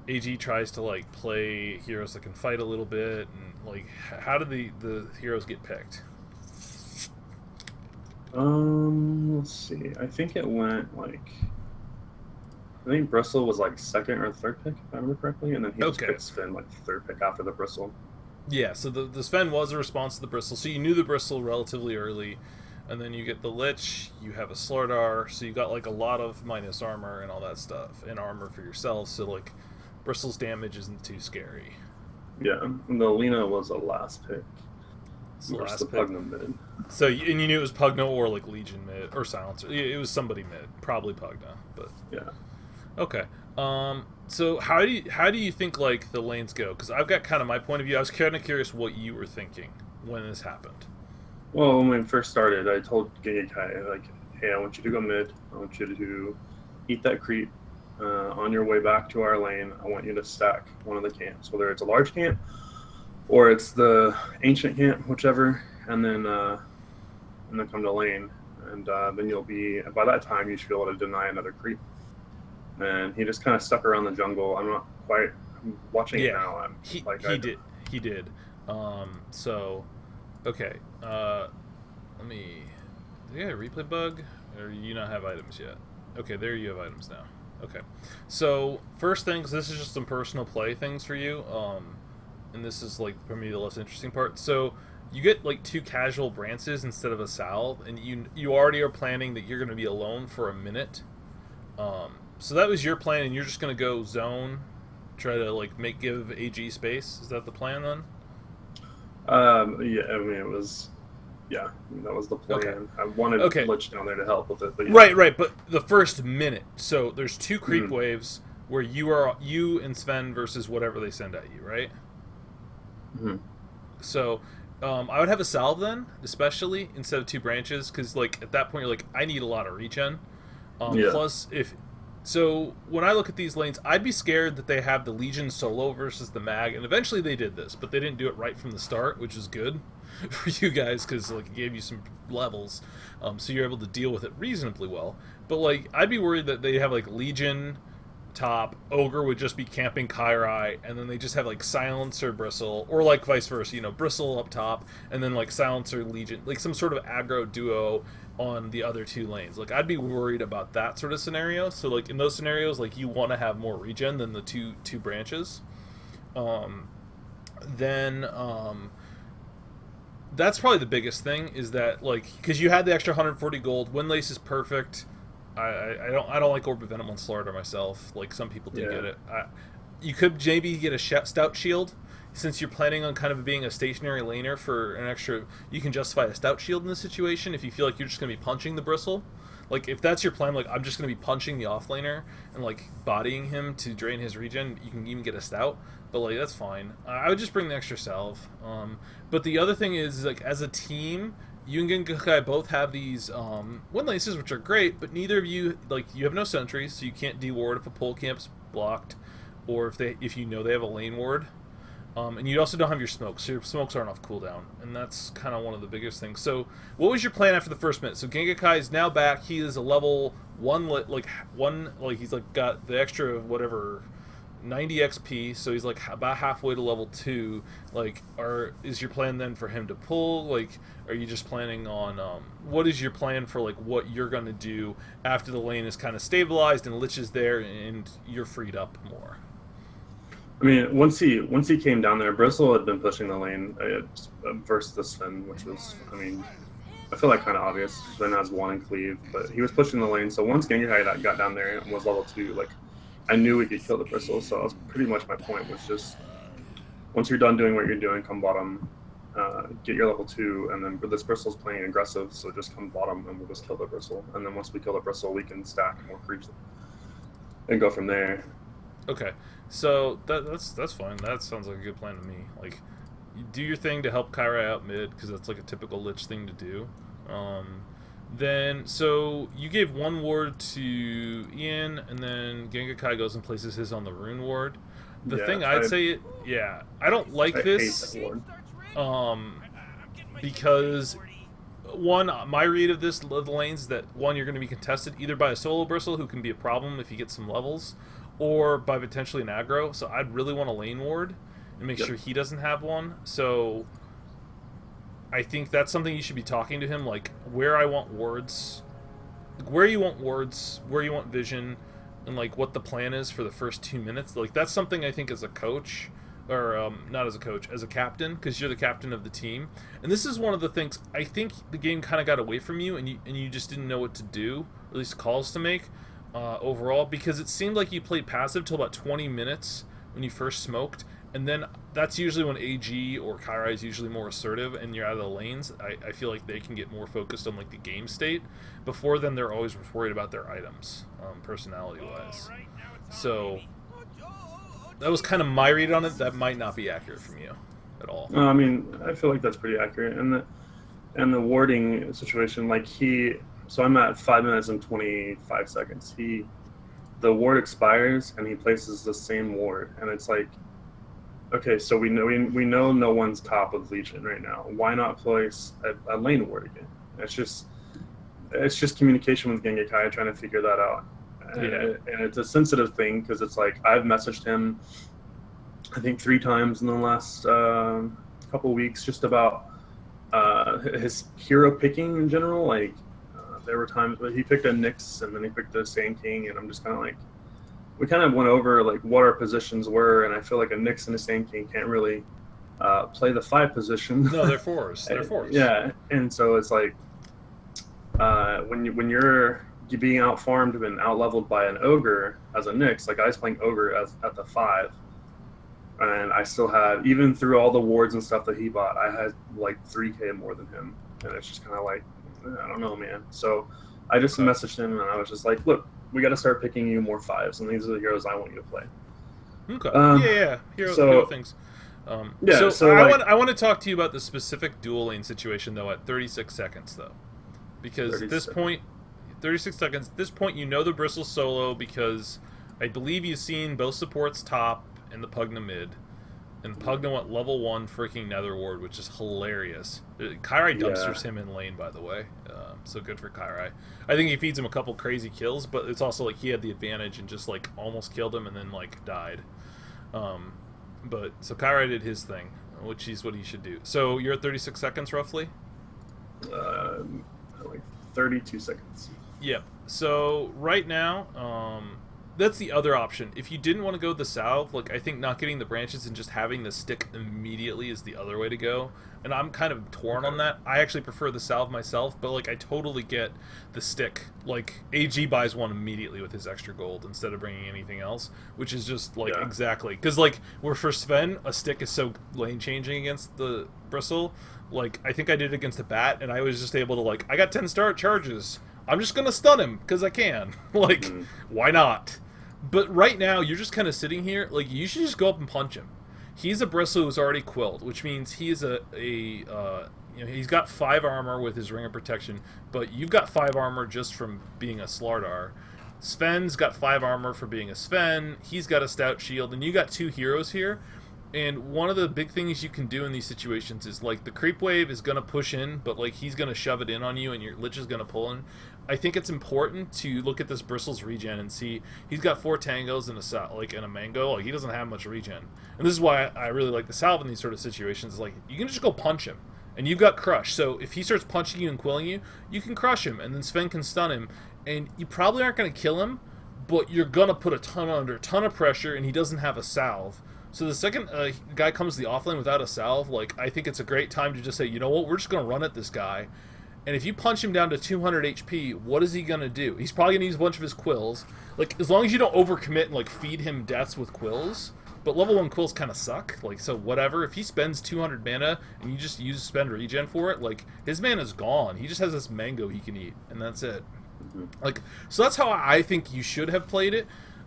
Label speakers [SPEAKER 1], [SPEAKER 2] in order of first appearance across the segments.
[SPEAKER 1] AG tries to like play heroes that can fight a little bit, and like how did the heroes get picked?
[SPEAKER 2] Let's see. I think it went like I think Bristle was like second or third pick, if I remember correctly, and then he just
[SPEAKER 1] Okay,
[SPEAKER 2] picked Sven like third pick after the Bristle.
[SPEAKER 1] yeah. So the Sven was a response to the Bristle, so you knew the Bristle relatively early, and then you get the Lich. You have a Slardar, so you got like a lot of minus armor and all that stuff, and armor for yourself. So like Bristle's damage isn't too scary.
[SPEAKER 2] Yeah, and the Lena was a last pick
[SPEAKER 1] It's the
[SPEAKER 2] versus the
[SPEAKER 1] last pick.
[SPEAKER 2] Pugna mid.
[SPEAKER 1] So and you knew it was Pugna or like Legion mid or Silencer. It was somebody mid, probably Pugna, but
[SPEAKER 2] Yeah.
[SPEAKER 1] okay. So how do you think like the lanes go? Because I've got kind of my point of view. I was kind of curious what you were thinking when this happened.
[SPEAKER 2] Well, when we first started, I told Genghis like, "Hey, I want you to go mid. I want you to eat that creep. On your way back to our lane, I want you to stack one of the camps, whether it's a large camp or it's the ancient camp, whichever, and then come to lane, and then you'll be by that time you should be able to deny another creep." And he just kind of stuck around the jungle. I'm not quite I'm watching it
[SPEAKER 1] Yeah,
[SPEAKER 2] now. I'm
[SPEAKER 1] he
[SPEAKER 2] like
[SPEAKER 1] he did he did. So okay. Let me. Do you have a replay bug, or do you not have items yet? Okay, there you have items now. Okay, so first things, this is just some personal play things for you. And this is like for me the less interesting part. So you get like two casual branches instead of a salve, and you already are planning that you're going to be alone for a minute. So that was your plan, and you're just going to go zone, try to like give AG space. Is that the plan then?
[SPEAKER 2] yeah, I mean it was yeah, that was the
[SPEAKER 1] Okay.
[SPEAKER 2] plan. I wanted
[SPEAKER 1] Okay.
[SPEAKER 2] Lich down there to help with it, but yeah.
[SPEAKER 1] Right, right. But the first minute, so there's two creep
[SPEAKER 2] Mm-hmm.
[SPEAKER 1] waves where you and Sven versus whatever they send at you, right?
[SPEAKER 2] Mm-hmm.
[SPEAKER 1] So I would have a salve then, especially instead of two branches, because like at that point you're like, I need a lot of regen.
[SPEAKER 2] Yeah.
[SPEAKER 1] Plus, if so, when I look at these lanes, I'd be scared that they have the Legion solo versus the Mag, and eventually they did this, but they didn't do it right from the start, which is good for you guys because like it gave you some levels, so you're able to deal with it reasonably well. But like, I'd be worried that they have like Legion top, Ogre would just be camping Kairai, and then they just have like Silencer Bristle, or like vice versa, Bristle up top, and then like Silencer Legion, like some sort of aggro duo on the other two lanes. Like I'd be worried about that sort of scenario. So like in those scenarios, like you want to have more regen than the two branches. Um, then that's probably the biggest thing is that like because you had the extra 140 gold, Windlace is perfect. I don't like Orb of Venom on Slardar myself. Like some people do
[SPEAKER 2] Yeah.
[SPEAKER 1] get it. You could maybe get a stout shield since you're planning on kind of being a stationary laner for an extra. You can justify a stout shield in this situation if you feel like you're just going to be punching the bristle. Like if that's your plan, like I'm just going to be punching the offlaner and like bodying him to drain his regen. You can even get a stout, but like that's fine. I would just bring the extra salve. But the other thing is like as a team, you and Genkai both have these wind laces, which are great, but neither of you like you have no sentries, so you can't deward if a pole camp's blocked, or if you know they have a lane ward. And you also don't have your smokes, so your smokes aren't off cooldown, and that's kind of one of the biggest things. So, what was your plan after the first minute? So Gengakai is now back. He is a level like he's like got the extra whatever 90 XP, so he's like about halfway to level 2. Like, is your plan then for him to pull? Like, are you just planning on what is your plan for like what you're gonna do after the lane is kind of stabilized and Lich is there and you're freed up more?
[SPEAKER 2] I mean, once he came down there, Bristle had been pushing the lane versus the Sven, which was, I mean, I feel like kind of obvious. Sven has one in cleave, but he was pushing the lane. So once Genghis got down there and was level 2, like I knew we could kill the Bristle. So that was pretty much my point. Was just once you're done doing what you're doing, come bottom, get your level 2, and then this Bristle's playing aggressive, so just come bottom and we'll just kill the Bristle. And then once we kill the Bristle, we can stack more creeps and go from there.
[SPEAKER 1] Okay, so that's fine. That sounds like a good plan to me. Like, you do your thing to help Kyra out mid because that's like a typical Lich thing to do. Then so you gave one ward to Ian, and then Gengakai goes and places his on the rune ward. The
[SPEAKER 2] Yeah,
[SPEAKER 1] thing I'd say, yeah, I don't like
[SPEAKER 2] I hate
[SPEAKER 1] this,
[SPEAKER 2] that ward.
[SPEAKER 1] because one, my read of this of the lanes is that one, you're going to be contested either by a solo bristle who can be a problem if you get some levels, or by potentially an aggro. So I'd really want a lane ward and make
[SPEAKER 2] Yep.
[SPEAKER 1] sure he doesn't have one. So I think that's something you should be talking to him, like where I want wards, where you want wards, where you want vision, and like what the plan is for the first 2 minutes. Like that's something I think as a coach, or not as a coach, as a captain, because you're the captain of the team. And this is one of the things I think the game kind of got away from you, and you just didn't know what to do, or at least calls to make overall, because it seemed like you played passive till about 20 minutes when you first smoked. And then that's usually when AG or Kairai is usually more assertive and you're out of the lanes. I feel like they can get more focused on like the game state. Before then, they're always worried about their items, personality-wise. So that was kind of my read on it. That might not be accurate from you at all.
[SPEAKER 2] I mean, I feel like that's pretty accurate. And the warding situation, like so I'm at 5 minutes and 25 seconds. The ward expires and he places the same ward, and it's like, okay, so we know no one's top of Legion right now. Why not place a lane ward again? It's just communication with Gengakai trying to figure that out.
[SPEAKER 1] Yeah.
[SPEAKER 2] And it's a sensitive thing because it's like I've messaged him, I think 3 times in the last couple weeks just about his hero picking in general. Like there were times where he picked a Nyx and then he picked a Sand King, and I'm just kind of like, we kind of went over like what our positions were, and I feel like a Nyx and a Sand King can't really play the 5 position.
[SPEAKER 1] No, they're 4s. They're 4s.
[SPEAKER 2] Yeah, and so it's like when you're being out farmed and out leveled by an ogre as a Nyx, like I was playing ogre at the 5, and I still had, even through all the wards and stuff that he bought, I had like 3k more than him, and it's just kind of like, I don't know, man. So I just messaged him and I was just like, look, we got to start picking you more 5s, and these are the heroes I want you to play.
[SPEAKER 1] Okay. Hero things. So I want to talk to you about the specific dual lane situation though at 36 seconds though, because at this point, 36 seconds. At this point, you know the Bristle solo because I believe you've seen both supports top and the Pugna mid, and Pugna went level 1 freaking Nether Ward, which is hilarious. Kairai dumpsters him in lane, by the way. So good for Kairai. I think he feeds him a couple crazy kills, but it's also like he had the advantage and just like almost killed him and then like died. But so Kairai did his thing, which is what he should do. So you're at 36 seconds roughly?
[SPEAKER 2] Like 32 seconds.
[SPEAKER 1] Yep. So right now, that's the other option. If you didn't want to go the salve, like I think not getting the branches and just having the stick immediately is the other way to go. And I'm kind of torn on that. I actually prefer the salve myself, but like I totally get the stick. Like AG buys one immediately with his extra gold instead of bringing anything else, which is just like exactly because like where for Sven a stick is so lane changing against the Bristle. Like I think I did it against a bat, and I was just able to like I got 10 star charges. I'm just gonna stun him because I can. Like why not? But right now, you're just kind of sitting here. Like, you should just go up and punch him. He's a Bristle who's already quilled, which means he is he's got 5 armor with his Ring of Protection, but you've got 5 armor just from being a Slardar. Sven's got 5 armor for being a Sven. He's got a Stout Shield, and you got 2 heroes here. And one of the big things you can do in these situations is, like, the creep wave is going to push in, but, like, he's going to shove it in on you, and your Lich is going to pull in. I think it's important to look at this Bristle's regen and see he's got 4 tangos and a mango. Like, he doesn't have much regen. And this is why I really like the salve in these sort of situations. Like, you can just go punch him, and you've got crush. So if he starts punching you and quilling you, you can crush him, and then Sven can stun him. And you probably aren't going to kill him, but you're going to put a ton of pressure, and he doesn't have a salve. So the second guy comes to the offlane without a salve, like, I think it's a great time to just say, you know what, we're just going to run at this guy. And if you punch him down to 200 HP, what is he going to do? He's probably going to use a bunch of his quills. Like, as long as you don't overcommit and, like, feed him deaths with quills. But level 1 quills kind of suck. Like, so whatever. If he spends 200 mana and you just spend regen for it, like, his mana's gone. He just has this mango he can eat, and that's it. Like, so that's how I think you should have played it.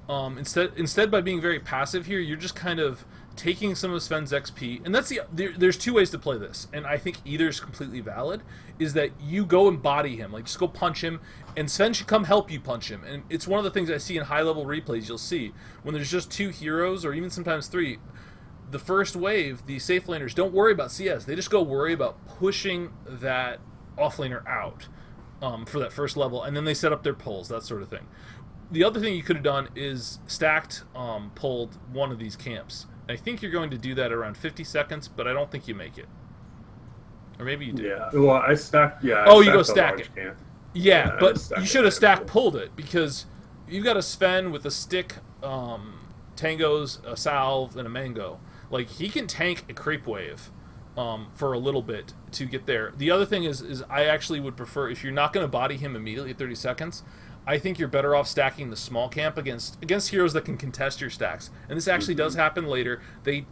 [SPEAKER 1] Instead, by being very passive here, you're just kind of taking some of Sven's XP, and that's there's 2 ways to play this, and I think either is completely valid. Is that you go and body him, like just go punch him, and Sven should come help you punch him. And it's one of the things I see in high level replays. You'll see when there's just 2 heroes, or even sometimes 3. The first wave, the safe laners don't worry about CS. They just go worry about pushing that offlaner out for that first level, and then they set up their pulls, that sort of thing. the other thing you could have done is stacked, pulled one of these camps. I think you're going to do that around 50 seconds, but I don't think you make it. Or maybe you do.
[SPEAKER 2] Yeah. Well, I stacked. Yeah.
[SPEAKER 1] Oh,
[SPEAKER 2] I
[SPEAKER 1] you go
[SPEAKER 2] stacked
[SPEAKER 1] stack
[SPEAKER 2] the
[SPEAKER 1] it.
[SPEAKER 2] large camp.
[SPEAKER 1] Yeah,
[SPEAKER 2] Yeah, I
[SPEAKER 1] but
[SPEAKER 2] just stacked
[SPEAKER 1] you
[SPEAKER 2] it
[SPEAKER 1] should have
[SPEAKER 2] right
[SPEAKER 1] stack
[SPEAKER 2] before.
[SPEAKER 1] pulled it, because you've got a Sven with a stick, tangos, a salve, and a mango. Like, he can tank a creep wave for a little bit to get there. The other thing is I actually would prefer, if you're not going to body him immediately at 30 seconds, I think you're better off stacking the small camp against heroes that can contest your stacks. And this actually does happen later.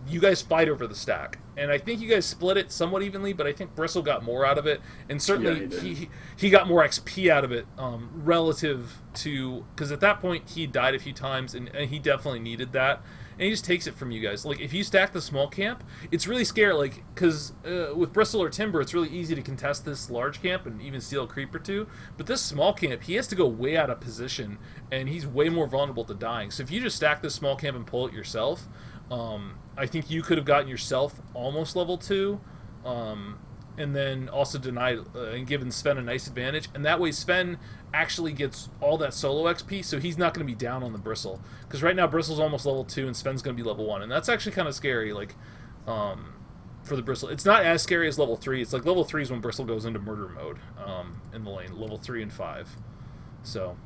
[SPEAKER 1] You guys fight over the stack, and I think you guys split it somewhat evenly, but I think Bristle got more out of it, and certainly he got more XP out of it relative to, because at that point he died a few times, and he definitely needed that. And he just takes it from you guys. Like, if you stack the small camp, it's really scary, like, because with Bristle or Timber, it's really easy to contest this large camp and even steal a creep or two. But this small camp, he has to go way out of position, and he's way more vulnerable to dying. So if you just stack this small camp and pull it yourself, I think you could have gotten yourself almost level 2, and then also denied and given Sven a nice advantage. And that way Sven actually gets all that solo XP, so he's not going to be down on the Bristle. Because right now Bristle's almost level 2 and Sven's going to be level 1. And that's actually kind of scary, like, for the Bristle. It's not as scary as level 3. It's like level 3 is when Bristle goes into murder mode in the lane. Level 3 and 5. So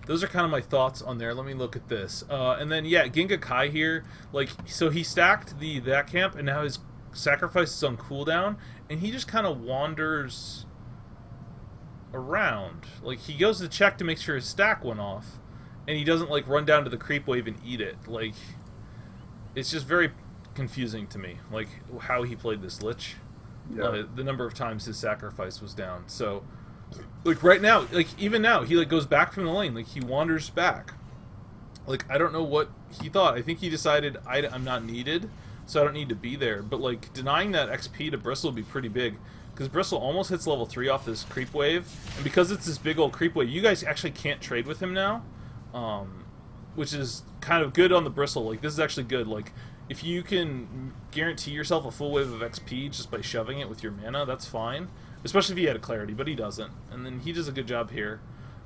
[SPEAKER 1] those are kind of my thoughts on there. Let me look at this. And then, yeah, Ginga Kai here. Like, so he stacked that camp, and now his sacrifice is on cooldown, and he just kind of wanders around. Like, he goes to check to make sure his stack went off, and he doesn't, like, run down to the creep wave and eat it. Like, it's just very confusing to me, like, how he played this Lich.
[SPEAKER 2] Yeah.
[SPEAKER 1] The number of times his sacrifice was down. So, like, right now, like, even now, he, like, goes back from the lane. Like, he wanders back. Like, I don't know what he thought. I think he decided, I'm not needed, so I don't need to be there. But, like, denying that XP to Bristle would be pretty big, because Bristle almost hits level 3 off this creep wave, and because it's this big old creep wave, you guys actually can't trade with him now, which is kind of good on the Bristle. Like, this is actually good. Like, if you can guarantee yourself a full wave of XP just by shoving it with your mana, that's fine, especially if he had a clarity, but he doesn't, and then he does a good job here.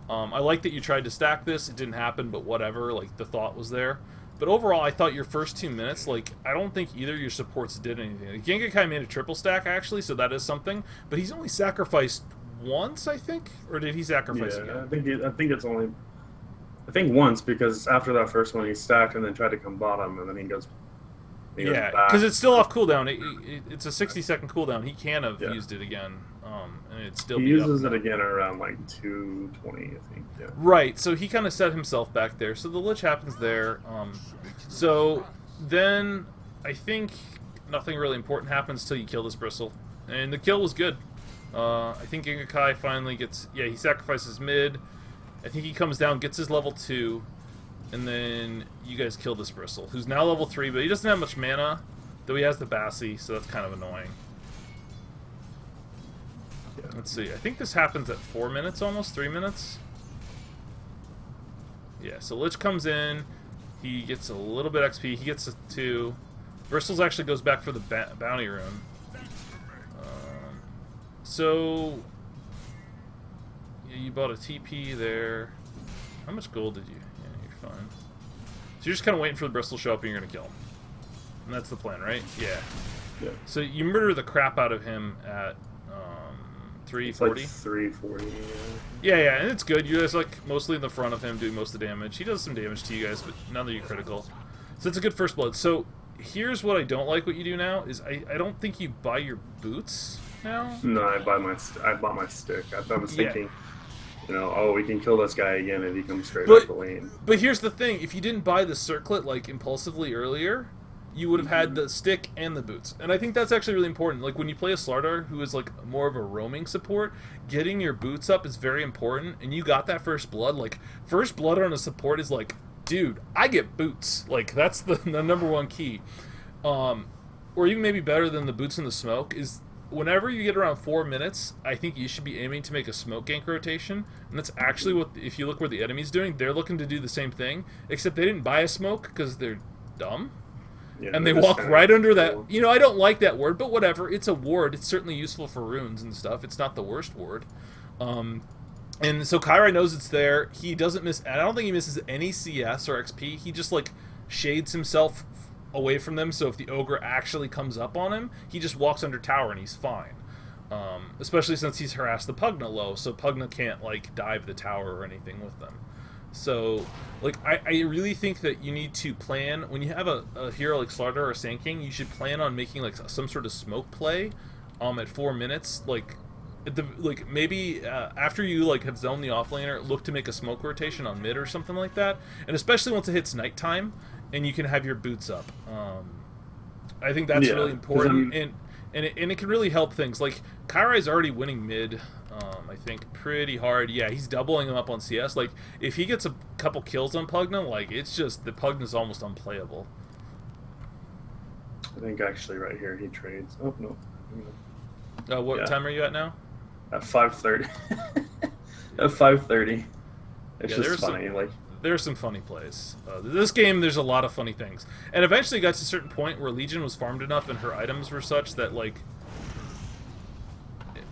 [SPEAKER 1] I like that you tried to stack this. It didn't happen, but whatever. Like, the thought was there. But overall, I thought your first 2 minutes, like, I don't think either of your supports did anything. Like, Gengakai made a triple stack, actually, so that is something. But he's only sacrificed once, I think? Or did he sacrifice again?
[SPEAKER 2] I think once, because after that first one, he stacked and then tried to come bottom, and then he goes
[SPEAKER 1] Yeah,
[SPEAKER 2] back.
[SPEAKER 1] because it's still off cooldown. It's a 60-second cooldown. He can have used it again, and it's still.
[SPEAKER 2] He uses it again around like 2:20, I think. Yeah.
[SPEAKER 1] Right. So he kind of set himself back there. So the Lich happens there. So then I think nothing really important happens till you kill this Bristle, and the kill was good. I think Gengakai finally gets. Yeah, he sacrifices mid. I think he comes down, gets his level 2. And then you guys kill this Bristle, who's now level 3, but he doesn't have much mana, though he has the Bassi, so that's kind of annoying.
[SPEAKER 2] Yeah.
[SPEAKER 1] Let's see, I think this happens at 4 minutes almost, 3 minutes? Yeah, so Lich comes in, he gets a little bit XP, he gets a 2. Bristles actually goes back for the bounty rune. So, yeah, you bought a TP there. How much gold did you? Fine. So you're just kind of waiting for the Bristle to show up and you're going to kill him. And that's the plan, right? Yeah.
[SPEAKER 2] Yeah.
[SPEAKER 1] So you murder the crap out of him at 340?
[SPEAKER 2] It's like 340.
[SPEAKER 1] Yeah, and it's good. You're just like mostly in the front of him doing most of the damage. He does some damage to you guys, but none of you critical. So it's a good first blood. So here's what I don't like what you do now, is I don't think you buy your boots now.
[SPEAKER 2] No, I bought my stick. I was thinking, you know, oh, we can kill this guy again if he comes straight up the lane.
[SPEAKER 1] But here's the thing: if you didn't buy the circlet like impulsively earlier, you would have had the stick and the boots. And I think that's actually really important. Like when you play a Slardar who is like more of a roaming support, getting your boots up is very important. And you got that first blood. Like first blood on a support is like, dude, I get boots. Like that's the number one key. Or even maybe better than the boots in the smoke is, whenever you get around 4 minutes, I think you should be aiming to make a smoke gank rotation. And that's actually what, if you look where the enemy's doing, they're looking to do the same thing, except they didn't buy a smoke because they're dumb.
[SPEAKER 2] Yeah,
[SPEAKER 1] and they walk right under that. You know, I don't like that word, but whatever. It's a ward. It's certainly useful for runes and stuff. It's not the worst ward. And so Kairai knows it's there. He doesn't miss. I don't think he misses any CS or XP. He just like shades himself away from them. So if the ogre actually comes up on him, he just walks under tower and he's fine. Especially since he's harassed the Pugna low, so Pugna can't like dive the tower or anything with them. So like I really think that you need to plan when you have a hero like Slardar or Sand King. You should plan on making like some sort of smoke play at 4 minutes, like. Maybe after you like have zoned the offlaner, look to make a smoke rotation on mid or something like that, and especially once it hits nighttime and you can have your boots up. I think that's really important, and it can really help things. Like Kairai's already winning mid, I think pretty hard. Yeah, he's doubling him up on CS. Like if he gets a couple kills on Pugna, like it's just the Pugna's almost unplayable.
[SPEAKER 2] I think actually right here he trades. Oh no.
[SPEAKER 1] What time are you at now?
[SPEAKER 2] At 5:30. At 5:30. It's just funny.
[SPEAKER 1] There's some funny plays. This game, there's a lot of funny things. And eventually got to a certain point where Legion was farmed enough and her items were such that, like...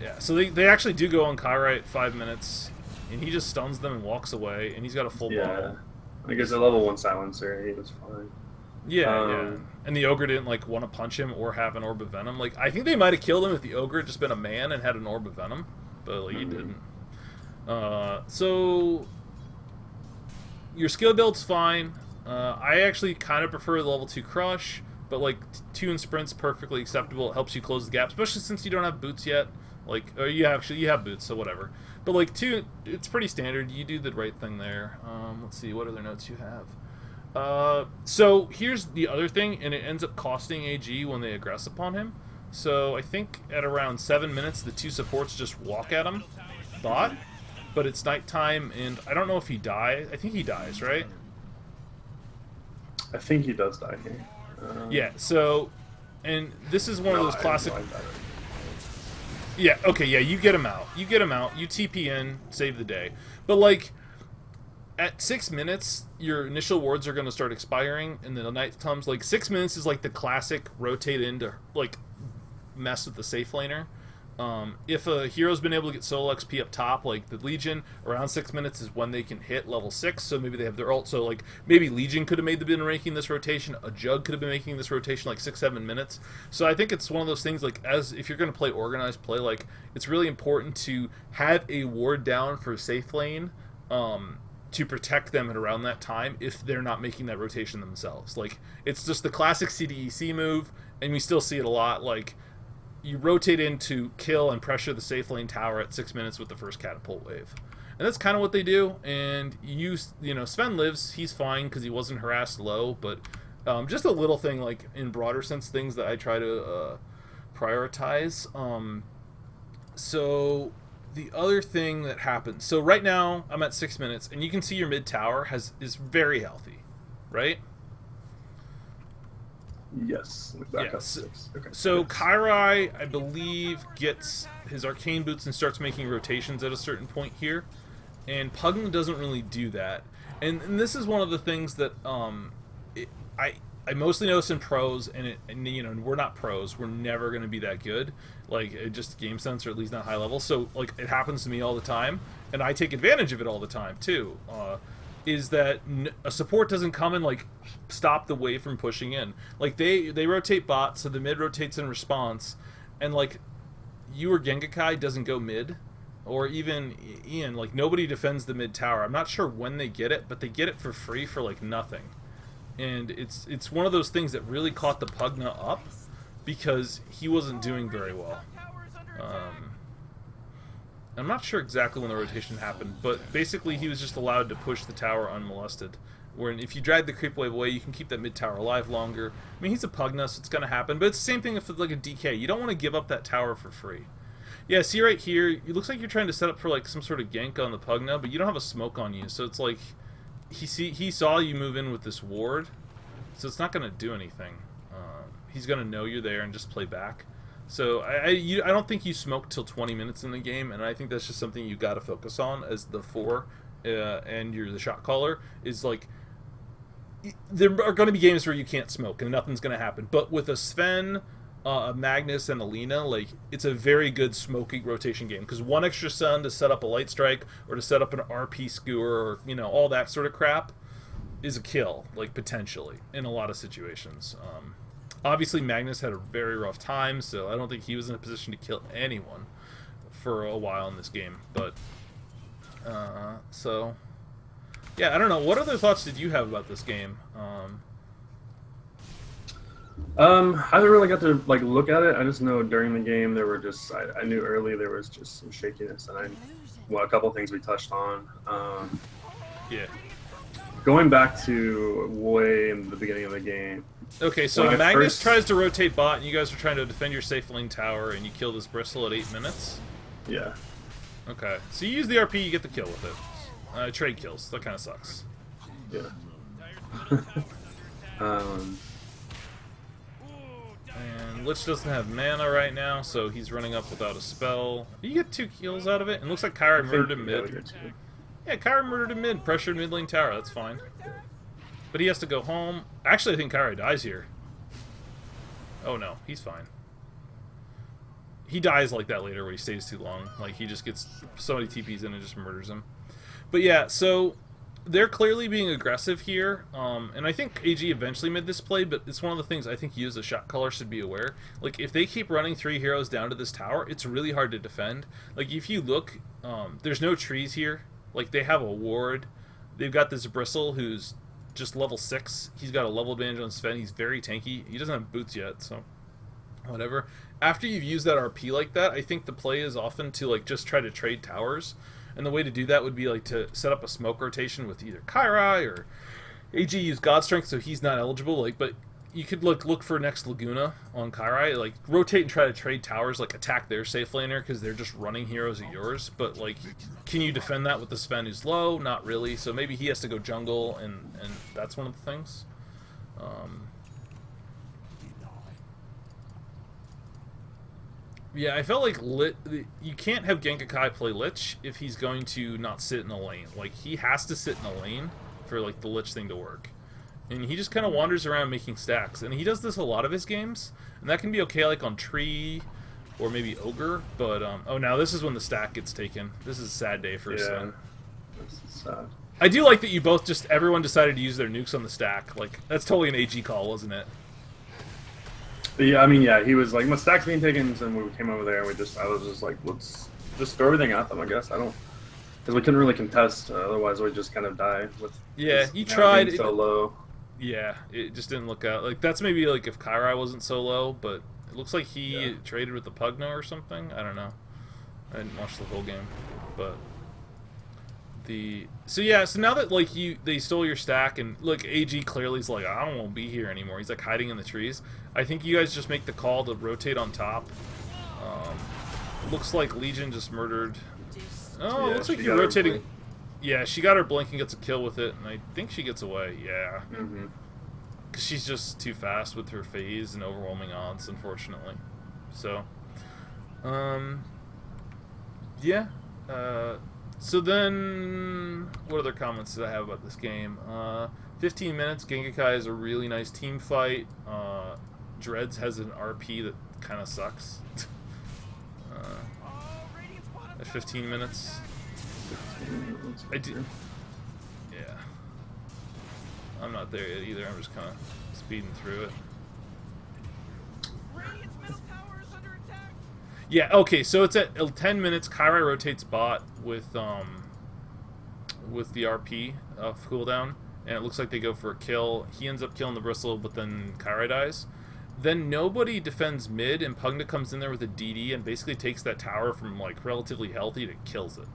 [SPEAKER 1] Yeah, so they actually do go on Kairai at 5 minutes, and he just stuns them and walks away, and he's got a full bottle.
[SPEAKER 2] I guess a level 1 silencer, he was fine.
[SPEAKER 1] Yeah. And the ogre didn't like want to punch him or have an orb of venom. Like I think they might have killed him if the ogre had just been a man and had an orb of venom, but like he didn't. So your skill build's fine. I actually kind of prefer the level 2 crush, but like 2 in sprint's perfectly acceptable. It helps you close the gap, especially since you don't have boots yet. Like you have boots, so whatever. But like 2, it's pretty standard. You do the right thing there. Let's see what other notes you have. So here's the other thing, and it ends up costing AG when they aggress upon him. So I think at around 7 minutes, the 2 supports just walk at him, but it's nighttime, and I don't know if he dies. I think he dies, right?
[SPEAKER 2] I think he does die here.
[SPEAKER 1] Yeah. So, and this is one of those classic. Yeah. Okay. Yeah. You get him out. You TP in, save the day. But like. At 6 minutes, your initial wards are going to start expiring, and then the night comes. Like 6 minutes is like the classic rotate in to like mess with the safe laner. If a hero's been able to get solo XP up top, like the Legion, around 6 minutes is when they can hit level 6. So maybe they have their ult. So like maybe Legion could have been making this rotation. A Jug could have been making this rotation like 6-7 minutes. So I think it's one of those things like if you're going to play organized play, like it's really important to have a ward down for safe lane. To protect them at around that time if they're not making that rotation themselves. Like, it's just the classic CDEC move, and we still see it a lot. Like, you rotate in to kill and pressure the safe lane tower at 6 minutes with the first catapult wave. And that's kind of what they do, and Sven lives, he's fine because he wasn't harassed low, but just a little thing, like, in broader sense, things that I try to prioritize. So... The other thing that happens, so right now I'm at 6 minutes, and you can see your mid tower is very healthy, right?
[SPEAKER 2] Yes.
[SPEAKER 1] Okay. So Kairai, I believe, gets his arcane boots and starts making rotations at a certain point here, and Pugna doesn't really do that. And this is one of the things that I mostly notice in pros, and we're not pros. We're never going to be that good, like just game sense, or at least not high level. So like it happens to me all the time, and I take advantage of it all the time too. Is that a support doesn't come and like stop the wave from pushing in? Like they rotate bot, so the mid rotates in response, and like you or Gengakai doesn't go mid, or even Ian. Like nobody defends the mid tower. I'm not sure when they get it, but they get it for free for like nothing. And it's one of those things that really caught the Pugna up because he wasn't doing very well. I'm not sure exactly when the rotation happened, but basically he was just allowed to push the tower unmolested. Where if you drag the creep wave away, you can keep that mid tower alive longer. I mean, he's a Pugna, so it's going to happen, but it's the same thing if it's like a DK. You don't want to give up that tower for free. Yeah, see right here, it looks like you're trying to set up for like some sort of gank on the Pugna, but you don't have a smoke on you, so it's like... He saw you move in with this ward, so it's not going to do anything. He's going to know you're there and just play back. So I don't think you smoke till 20 minutes in the game, and I think that's just something you got to focus on as the 4 and you're the shot caller. Is like there are going to be games where you can't smoke and nothing's going to happen. But with a Sven Magnus and Alina, like it's a very good smoking rotation game because one extra stun to set up a light strike or to set up an RP skewer or all that sort of crap is a kill, like potentially in a lot of situations. Obviously, Magnus had a very rough time, so I don't think he was in a position to kill anyone for a while in this game. But so yeah, I don't know. What other thoughts did you have about this game?
[SPEAKER 2] I haven't really got to like look at it. I just know during the game there were just I knew early there was just some shakiness, and a couple things we touched on.
[SPEAKER 1] Yeah.
[SPEAKER 2] Going back to way in the beginning of the game.
[SPEAKER 1] Okay, so Magnus tries to rotate bot, and you guys are trying to defend your safe lane tower, and you kill this bristle at 8 minutes.
[SPEAKER 2] Yeah.
[SPEAKER 1] Okay, so you use the RP, you get the kill with it. Trade kills. That kind of sucks.
[SPEAKER 2] Yeah.
[SPEAKER 1] And Lich doesn't have mana right now, so he's running up without a spell. You get 2 kills out of it, and it looks like Kyra murdered him mid. Yeah, Kyra murdered him mid, pressured mid lane tower, that's fine. But he has to go home. Actually, I think Kyra dies here. Oh no, he's fine. He dies like that later where he stays too long. Like, he just gets... somebody TPs in and just murders him. But yeah, so... they're clearly being aggressive here, and I think AG eventually made this play, but it's one of the things I think you as a shot caller should be aware. Like, if they keep running 3 heroes down to this tower, it's really hard to defend. Like, if you look, there's no trees here. Like, they have a ward. They've got this Bristle who's just level 6. He's got a level advantage on Sven. He's very tanky. He doesn't have boots yet, so whatever. After you've used that RP like that, I think the play is often to, like, just try to trade towers. And the way to do that would be like to set up a smoke rotation with either Kyra or AG use God Strength, so he's not eligible. Like, but you could look for next Laguna on Kyra, like rotate and try to trade towers, like attack their safe laner because they're just running heroes at yours. But like, can you defend that with the Sven who's low? Not really. So maybe he has to go jungle, and that's one of the things. Yeah, I felt like you can't have Genkakai play Lich if he's going to not sit in a lane. Like, he has to sit in a lane for, like, the Lich thing to work. And he just kind of wanders around making stacks. And he does this a lot of his games. And that can be okay, like, on Tree or maybe Ogre. But, oh, now this is when the stack gets taken. This is a sad day for Sven.
[SPEAKER 2] This is sad.
[SPEAKER 1] I do like that you both everyone decided to use their nukes on the stack. Like, that's totally an AG call, wasn't it?
[SPEAKER 2] Yeah, I mean, yeah, he was like, my stack's being taken, and we came over there, and I was just like, let's just throw everything at them, I guess. Because we couldn't really contest, otherwise we'd just kind of die with.
[SPEAKER 1] Yeah, he tried.
[SPEAKER 2] So low.
[SPEAKER 1] Yeah, it just didn't look out. Like, that's maybe like if Kyra wasn't so low, but it looks like he traded with the Pugno or something. I don't know. I didn't watch the whole game, but so now that like they stole your stack, and look, AG clearly is like, I don't want to be here anymore. He's like hiding in the trees. I think you guys just make the call to rotate on top. Looks like Legion just murdered. Oh, looks like you're rotating. Yeah, she got her blink and gets a kill with it, and I think she gets away. Yeah, because she's just too fast with her phase and overwhelming odds, unfortunately. So, yeah. So then, what other comments did I have about this game? 15 minutes, Genkakai is a really nice team fight. Dreads has an RP that kind of sucks. At 15 minutes. Yeah. I'm not there yet either, I'm just kind of speeding through it. Yeah, okay, so it's at 10 minutes. Kyra rotates bot with the RP cooldown, and it looks like they go for a kill. He ends up killing the Bristle, but then Kyra dies. Then nobody defends mid, and Pugna comes in there with a DD and basically takes that tower from like relatively healthy to kills it.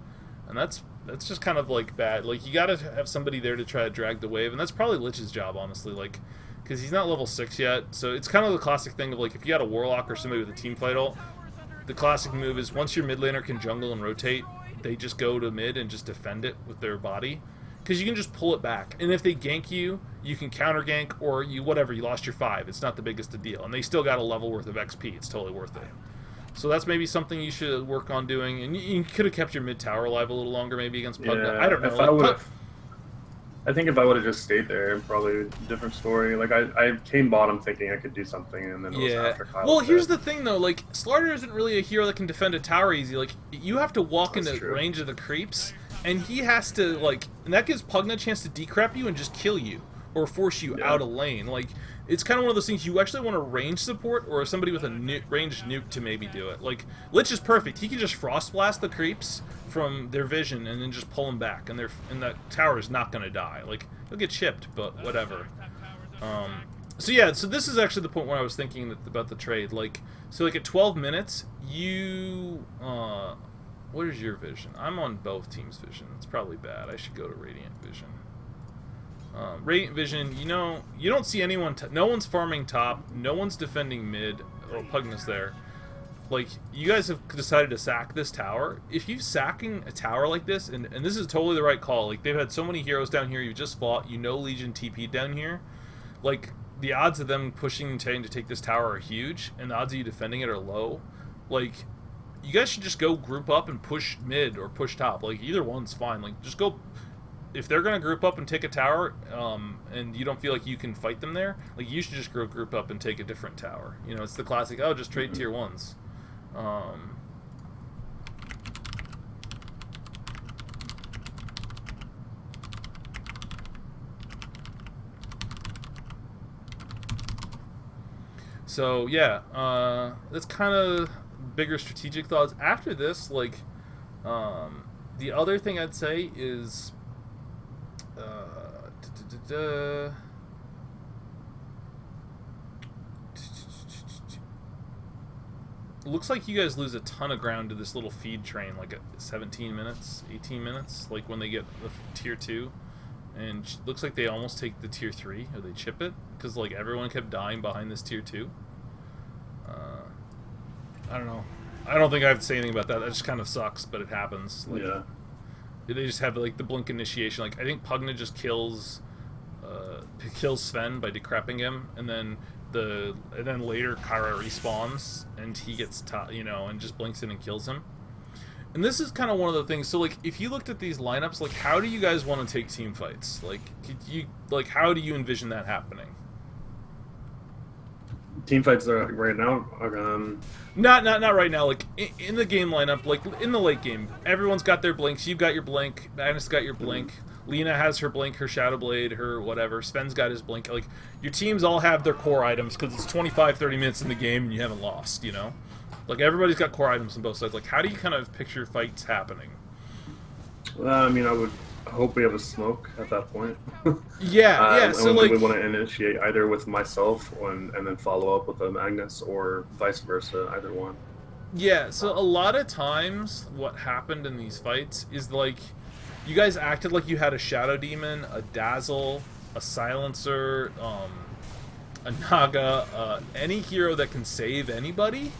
[SPEAKER 1] And that's just kind of like bad. Like, you gotta have somebody there to try to drag the wave, and that's probably Lich's job, honestly. Like, because he's not level 6 yet, so it's kind of the classic thing of like, if you got a Warlock or somebody with a team fight ult, the classic move is once your mid laner can jungle and rotate, they just go to mid and just defend it with their body. Because you can just pull it back. And if they gank you, you can counter gank, or you lost your 5. It's not the biggest a deal. And they still got a level worth of XP. It's totally worth it. So that's maybe something you should work on doing. And you could have kept your mid tower alive a little longer maybe against Pugna.
[SPEAKER 2] Yeah,
[SPEAKER 1] I don't know.
[SPEAKER 2] If I would have... I think if I would have just stayed there, probably a different story. Like I came bottom thinking I could do something, and then it was
[SPEAKER 1] Yeah.
[SPEAKER 2] after Kyle.
[SPEAKER 1] Well,
[SPEAKER 2] was
[SPEAKER 1] here's
[SPEAKER 2] dead.
[SPEAKER 1] the thing though. Like Slarder isn't really a hero that can defend a tower easy. Like you have to walk
[SPEAKER 2] That's
[SPEAKER 1] into
[SPEAKER 2] true.
[SPEAKER 1] range of the creeps, and he has to like, and that gives Pugna a chance to decrep you and just kill you or force you
[SPEAKER 2] Yeah.
[SPEAKER 1] out of lane. Like it's kind of one of those things you actually want a range support or somebody with a ranged nuke to maybe do it. Like Lich is perfect. He can just frost blast the creeps from their vision and then just pull them back, and that tower is not going to die. Like he'll get chipped, but whatever. So yeah, so this is actually the point where I was thinking about the trade. Like, so like at 12 minutes, you, what is your vision? I'm on both teams' vision. It's probably bad. I should go to Radiant Vision. Radiant Vision, you know, you don't see anyone. No one's farming top. No one's defending mid. Oh, Pugna's there. Like, you guys have decided to sack this tower. If you're sacking a tower like this, and this is totally the right call. Like, they've had so many heroes down here. You just fought. You know Legion TP down here. Like, the odds of them pushing and trying to take this tower are huge, and the odds of you defending it are low. Like, you guys should just go group up and push mid or push top. Like, either one's fine. Like, just go. If they're gonna group up and take a tower, and you don't feel like you can fight them there, like you should just group up and take a different tower. You know, it's the classic. Oh, just trade tier ones. So yeah, that's kind of bigger strategic thoughts. After this, like, the other thing I'd say is, looks like you guys lose a ton of ground to this little feed train, like at 17 minutes, 18 minutes, like when they get the tier 2. And looks like they almost take the tier 3, or they chip it, because like everyone kept dying behind this tier 2. I don't know. I don't think I have to say anything about that. That just kind of sucks, but it happens. Like,
[SPEAKER 2] Yeah.
[SPEAKER 1] they just have like the blink initiation. Like I think Pugna just kills Sven by decrepping him, and then later Kyra respawns and he gets and just blinks in and kills him. And this is kind of one of the things. So like if you looked at these lineups, like how do you guys want to take team fights? How do you envision that happening?
[SPEAKER 2] Team fights are right now.
[SPEAKER 1] Not right now. Like in the game lineup, like in the late game, everyone's got their blinks. You've got your blink. Magnus got your blink. Lena has her blink, her Shadow Blade, her whatever. Sven's got his blink. Like your teams all have their core items because it's 25, 30 minutes in the game and you haven't lost. You know, like everybody's got core items on both sides. Like how do you kind of picture fights happening?
[SPEAKER 2] I mean, I would hope we have a smoke at that point.
[SPEAKER 1] Yeah. So like
[SPEAKER 2] we want to initiate either with myself and then follow up with a Magnus, or vice versa, either one.
[SPEAKER 1] Yeah, so a lot of times what happened in these fights is like you guys acted like you had a Shadow Demon, a Dazzle, a Silencer, a Naga, any hero that can save anybody.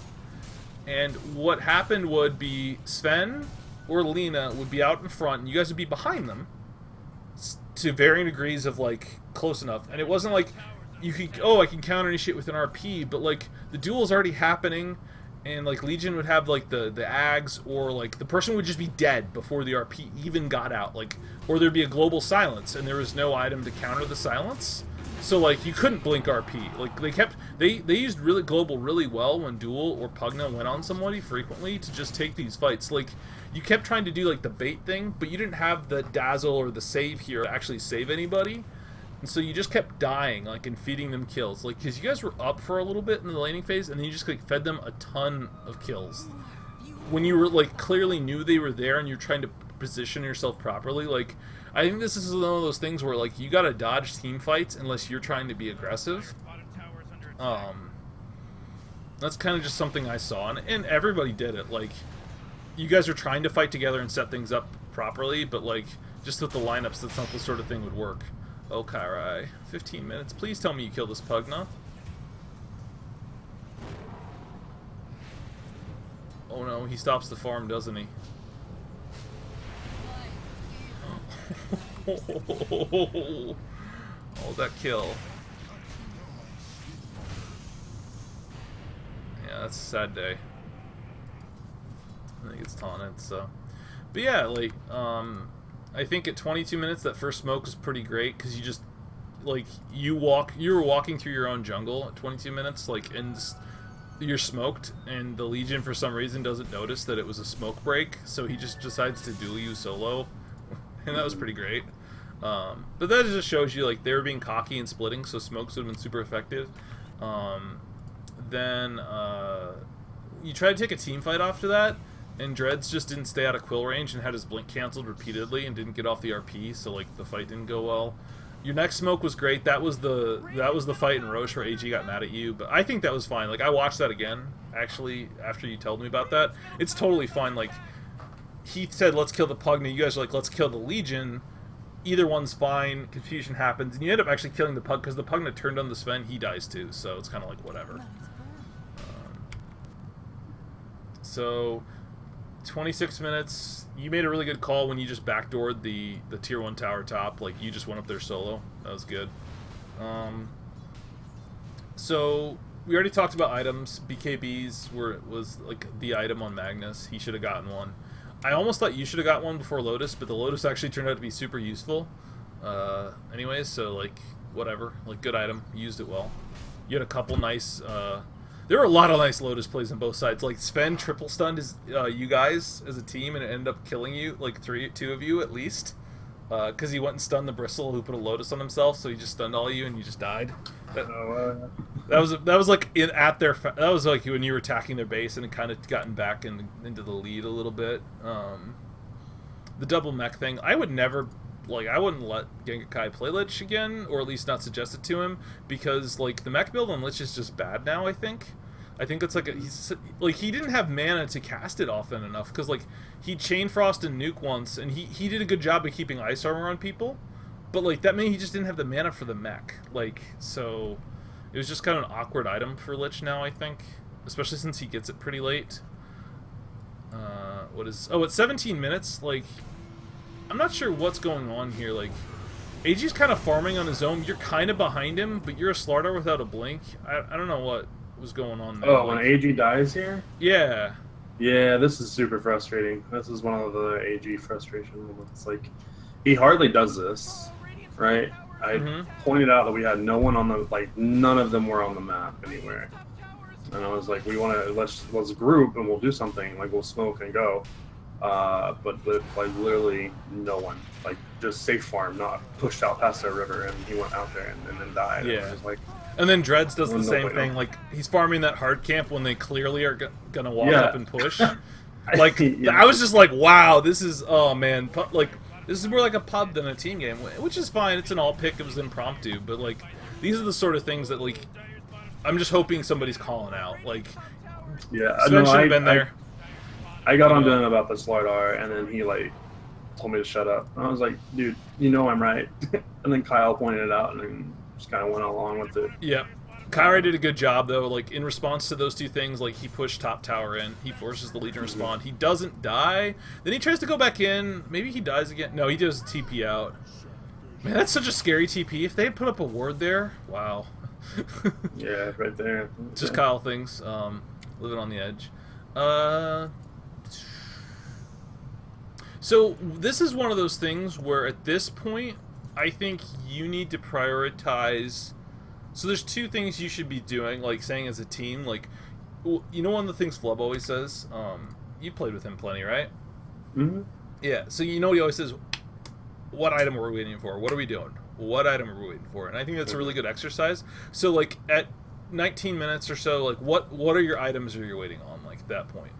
[SPEAKER 1] And what happened would be Sven or Lena would be out in front and you guys would be behind them to varying degrees of like close enough. And it wasn't like you could, I can counter any shit with an RP, but like the duel's already happening. And like Legion would have like the Ags, or like the person would just be dead before the RP even got out, like, or there'd be a global silence and there was no item to counter the silence, so like you couldn't blink RP. Like they used really global really well when Duel or Pugna went on somebody frequently to just take these fights. Like you kept trying to do like the bait thing, but you didn't have the Dazzle or the save here to actually save anybody. And so you just kept dying, like, and feeding them kills. Like, because you guys were up for a little bit in the laning phase, and then you just, like, fed them a ton of kills. When you were, like, clearly knew they were there and you're trying to position yourself properly, like, I think this is one of those things where, like, you gotta dodge team fights unless you're trying to be aggressive. That's kind of just something I saw, and everybody did it. Like, you guys are trying to fight together and set things up properly, but, like, just with the lineups, that's not the sort of thing would work. Oh, Kairai. 15 minutes. Please tell me you kill this Pugna. Oh no, he stops the farm, doesn't he? Oh, that kill. Yeah, that's a sad day. I think it's taunted, so. But yeah, like, I think at 22 minutes, that first smoke was pretty great because you just like you were walking through your own jungle at 22 minutes, like, and you're smoked, and the Legion for some reason doesn't notice that it was a smoke break, so he just decides to duel you solo, and that was pretty great. But that just shows you like they were being cocky and splitting, so smokes would have been super effective. Then you tried to take a team fight after that, and Dreads just didn't stay out of quill range and had his blink canceled repeatedly and didn't get off the RP, so like the fight didn't go well. Your next smoke was great. That was the fight in Roche where AG got mad at you, but I think that was fine. Like, I watched that again, actually, after you told me about that. It's totally fine. Like, he said, let's kill the Pugna. You guys are like, let's kill the Legion. Either one's fine. Confusion happens. And you end up actually killing the Pug, because the Pugna turned on the Sven. He dies too, so it's kind of like, whatever. So, 26 minutes. You made a really good call when you just backdoored the tier 1 tower top. Like, you just went up there solo. That was good. So we already talked about items. BKBs was like the item on Magnus. He should have gotten one. I almost thought you should have got one before Lotus, but the Lotus actually turned out to be super useful. Anyways, so like whatever. Like, good item. You used it well. You had a couple nice there were a lot of nice Lotus plays on both sides. Like, Sven triple stunned you guys as a team, and it ended up killing you, like two of you at least, because he went and stunned the Bristle, who put a Lotus on himself, so he just stunned all of you, and you just died. That was like that was like when you were attacking their base, and it kind of gotten back into the lead a little bit. The double mech thing, I wouldn't let Gengakai play Lich again, or at least not suggest it to him, because like the mech build on Lich is just bad now. I think it's like he didn't have mana to cast it often enough, because like he Chain Frost and Nuke once, and he did a good job of keeping Ice Armor on people, but like that meant he just didn't have the mana for the mech. Like, so it was just kind of an awkward item for Lich now, I think, especially since he gets it pretty late. It's 17 minutes. Like, I'm not sure what's going on here. Like, AG's kind of farming on his own. You're kind of behind him, but you're a Slardar without a blink. I don't know what was going on there.
[SPEAKER 2] Oh, when AG dies here?
[SPEAKER 1] Yeah.
[SPEAKER 2] Yeah, this is super frustrating. This is one of the AG frustration moments. Like, he hardly does this, right? I pointed out that we had no one on the, like, none of them were on the map anywhere. And I was like, we want to, let's group and we'll do something. Like, we'll smoke and go. But like literally no one, like just safe farm, not pushed out past the river, and he went out there and then died.
[SPEAKER 1] Yeah.
[SPEAKER 2] And, like,
[SPEAKER 1] and then Dreads does the same thing. Like, he's farming that hard camp when they clearly are gonna walk up and push. Like, I was just like, wow, this is, oh man, like, this is more like a pub than a team game, which is fine. It's an all pick. It was impromptu, but like, these are the sort of things that, like, I'm just hoping somebody's calling out. Like,
[SPEAKER 2] yeah,
[SPEAKER 1] Sven should have been there.
[SPEAKER 2] I got onto him about the Slardar, and then he like told me to shut up. And I was like, dude, you know I'm right. And then Kyle pointed it out, and then just kind of went along with it.
[SPEAKER 1] Yeah. Kyra did a good job, though. Like, in response to those two things, like, he pushed top tower in. He forces the Legion to respond. He doesn't die. Then he tries to go back in. Maybe he dies again. No, he does TP out. Man, that's such a scary TP. If they had put up a ward there, wow.
[SPEAKER 2] Yeah, right there.
[SPEAKER 1] Just Kyle things. Living on the edge. So this is one of those things where at this point, I think you need to prioritize. So there's two things you should be doing, like saying as a team, like, you know, one of the things Flub always says, you played with him plenty, right?
[SPEAKER 2] Mm-hmm.
[SPEAKER 1] Yeah, so you know he always says, what item are we waiting for? What are we doing? What item are we waiting for? And I think that's a really good exercise. So like at 19 minutes or so, like what are your items that you're waiting on, like at that point?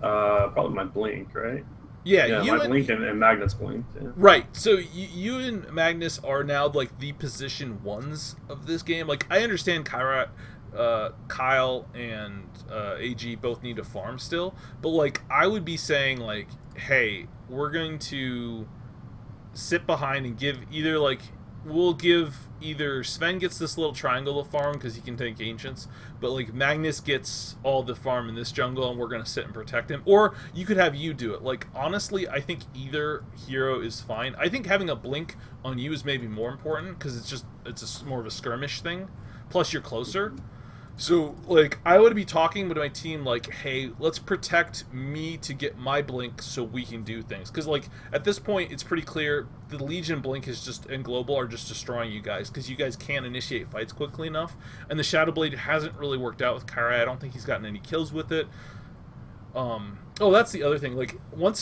[SPEAKER 2] Probably my blink, right?
[SPEAKER 1] Yeah,
[SPEAKER 2] my blink and Magnus blink. Yeah.
[SPEAKER 1] Right. So you and Magnus are now like the position ones of this game. Like, I understand Kyle and AG both need to farm still, but like I would be saying like, hey, we're going to sit behind and give either like we'll give either Sven gets this little triangle of farm because he can take ancients, but like Magnus gets all the farm in this jungle and we're gonna sit and protect him. Or you could have you do it. Like, honestly, I think either hero is fine. I think having a blink on you is maybe more important because it's more of a skirmish thing. Plus, you're closer. So, like, I would be talking with my team, like, hey, let's protect me to get my blink so we can do things. Because, like, at this point, it's pretty clear the Legion blink is just, and Global are just destroying you guys, because you guys can't initiate fights quickly enough. And the Shadowblade hasn't really worked out with Kyrai. I don't think he's gotten any kills with it. Oh, that's the other thing. Like,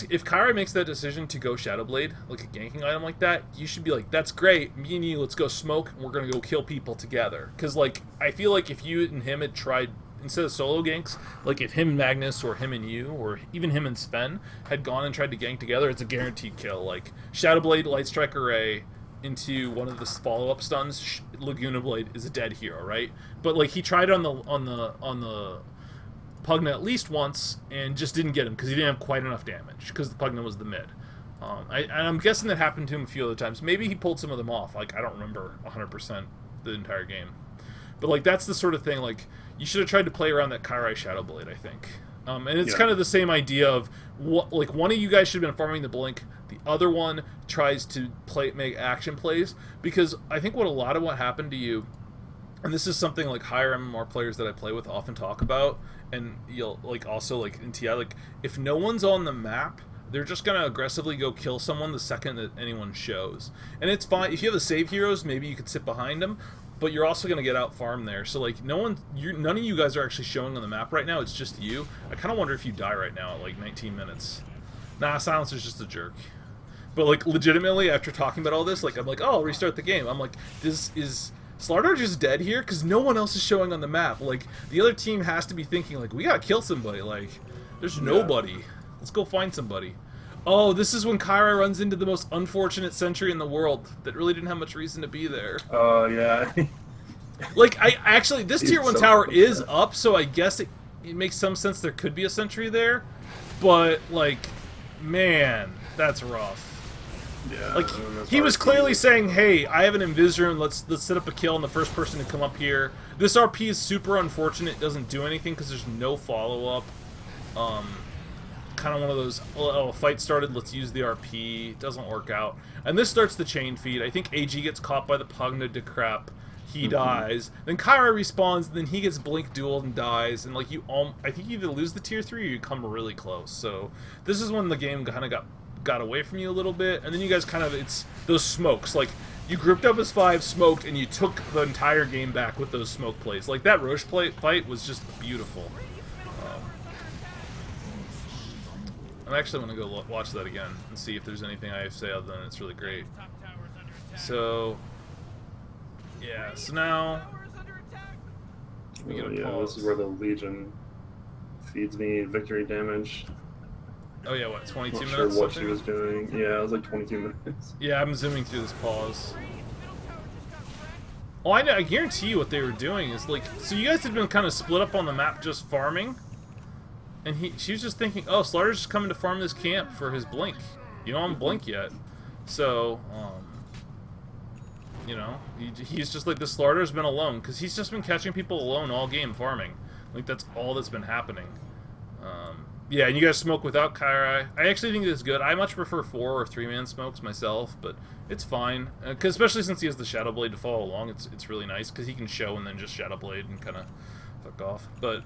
[SPEAKER 1] if Kyrai makes that decision to go Shadowblade, like a ganking item like that, you should be like, that's great, me and you, let's go smoke, and we're gonna go kill people together. Because, like, I feel like if you and him had tried, instead of solo ganks, like if him and Magnus, or him and you, or even him and Sven had gone and tried to gank together, it's a guaranteed kill. Like, Shadowblade, Light Strike Array into one of the follow-up stuns, Laguna Blade is a dead hero, right? But, like, he tried on the Pugna at least once and just didn't get him because he didn't have quite enough damage because the Pugna was the mid. I'm guessing that happened to him a few other times. Maybe he pulled some of them off. Like, I don't remember 100% the entire game. But, like, that's the sort of thing, like, you should have tried to play around that Kyrai Shadowblade, I think. And it's kind of the same idea of, like, one of you guys should have been farming the blink, the other one tries to make action plays, because I think what happened to you, and this is something like higher MMR players that I play with often talk about, and you'll like also like in TI, like if no one's on the map, they're just gonna aggressively go kill someone the second that anyone shows. And it's fine if you have the save heroes, maybe you could sit behind them, but you're also gonna get out farmed there. So like none of you guys are actually showing on the map right now. It's just you. I kind of wonder if you die right now at like 19 minutes. Nah, Silencer's just a jerk. But like legitimately, after talking about all this, like I'm like, oh, I'll restart the game. I'm like, is Slardar just dead here? Because no one else is showing on the map. Like, the other team has to be thinking, like, we gotta kill somebody. Like, there's nobody. Let's go find somebody. Oh, this is when Kyrai runs into the most unfortunate sentry in the world that really didn't have much reason to be there.
[SPEAKER 2] Oh, yeah.
[SPEAKER 1] Like, actually, this tier 1 tower is up, so I guess it makes some sense there could be a sentry there. But, like, man, that's rough.
[SPEAKER 2] Yeah,
[SPEAKER 1] like he was clearly saying, "Hey, I have an invis rune. Let's set up a kill on the first person to come up here." This RP is super unfortunate. It doesn't do anything because there's no follow up. Kind of one of those. Oh, fight started. Let's use the RP. It doesn't work out. And this starts the chain feed. I think AG gets caught by the Pugna de crap. He dies. Then Kyra respawns. And then he gets blink dueled and dies. And like I think you either lose the tier 3 or you come really close. So this is when the game kind of got away from you a little bit, and then you guys kind of, it's those smokes, like you grouped up as 5, smoked, and you took the entire game back with those smoke plays. Like that Roche fight was just beautiful. I'm actually going to go watch that again and see if there's anything I have to say other than it's really great. So yeah, so now we get a pause.
[SPEAKER 2] This is where the Legion feeds me victory damage.
[SPEAKER 1] Oh yeah, what, 22 minutes?
[SPEAKER 2] Not sure what she was doing. Yeah, it was like 22 minutes.
[SPEAKER 1] Yeah, I'm zooming through this pause. Oh, I guarantee you what they were doing is like, so you guys had been kind of split up on the map just farming, and she was just thinking, oh, Slardar's just coming to farm this camp for his blink. You don't have blink yet, so you know, he's just like, this Slardar's been alone because he's just been catching people alone all game farming. Like that's all that's been happening. Yeah, and you guys smoke without Kyrai. I actually think it's good. I much prefer 4 or 3-man smokes myself, but it's fine. Cause especially since he has the Shadowblade to follow along, it's really nice because he can show and then just Shadowblade and kind of fuck off. But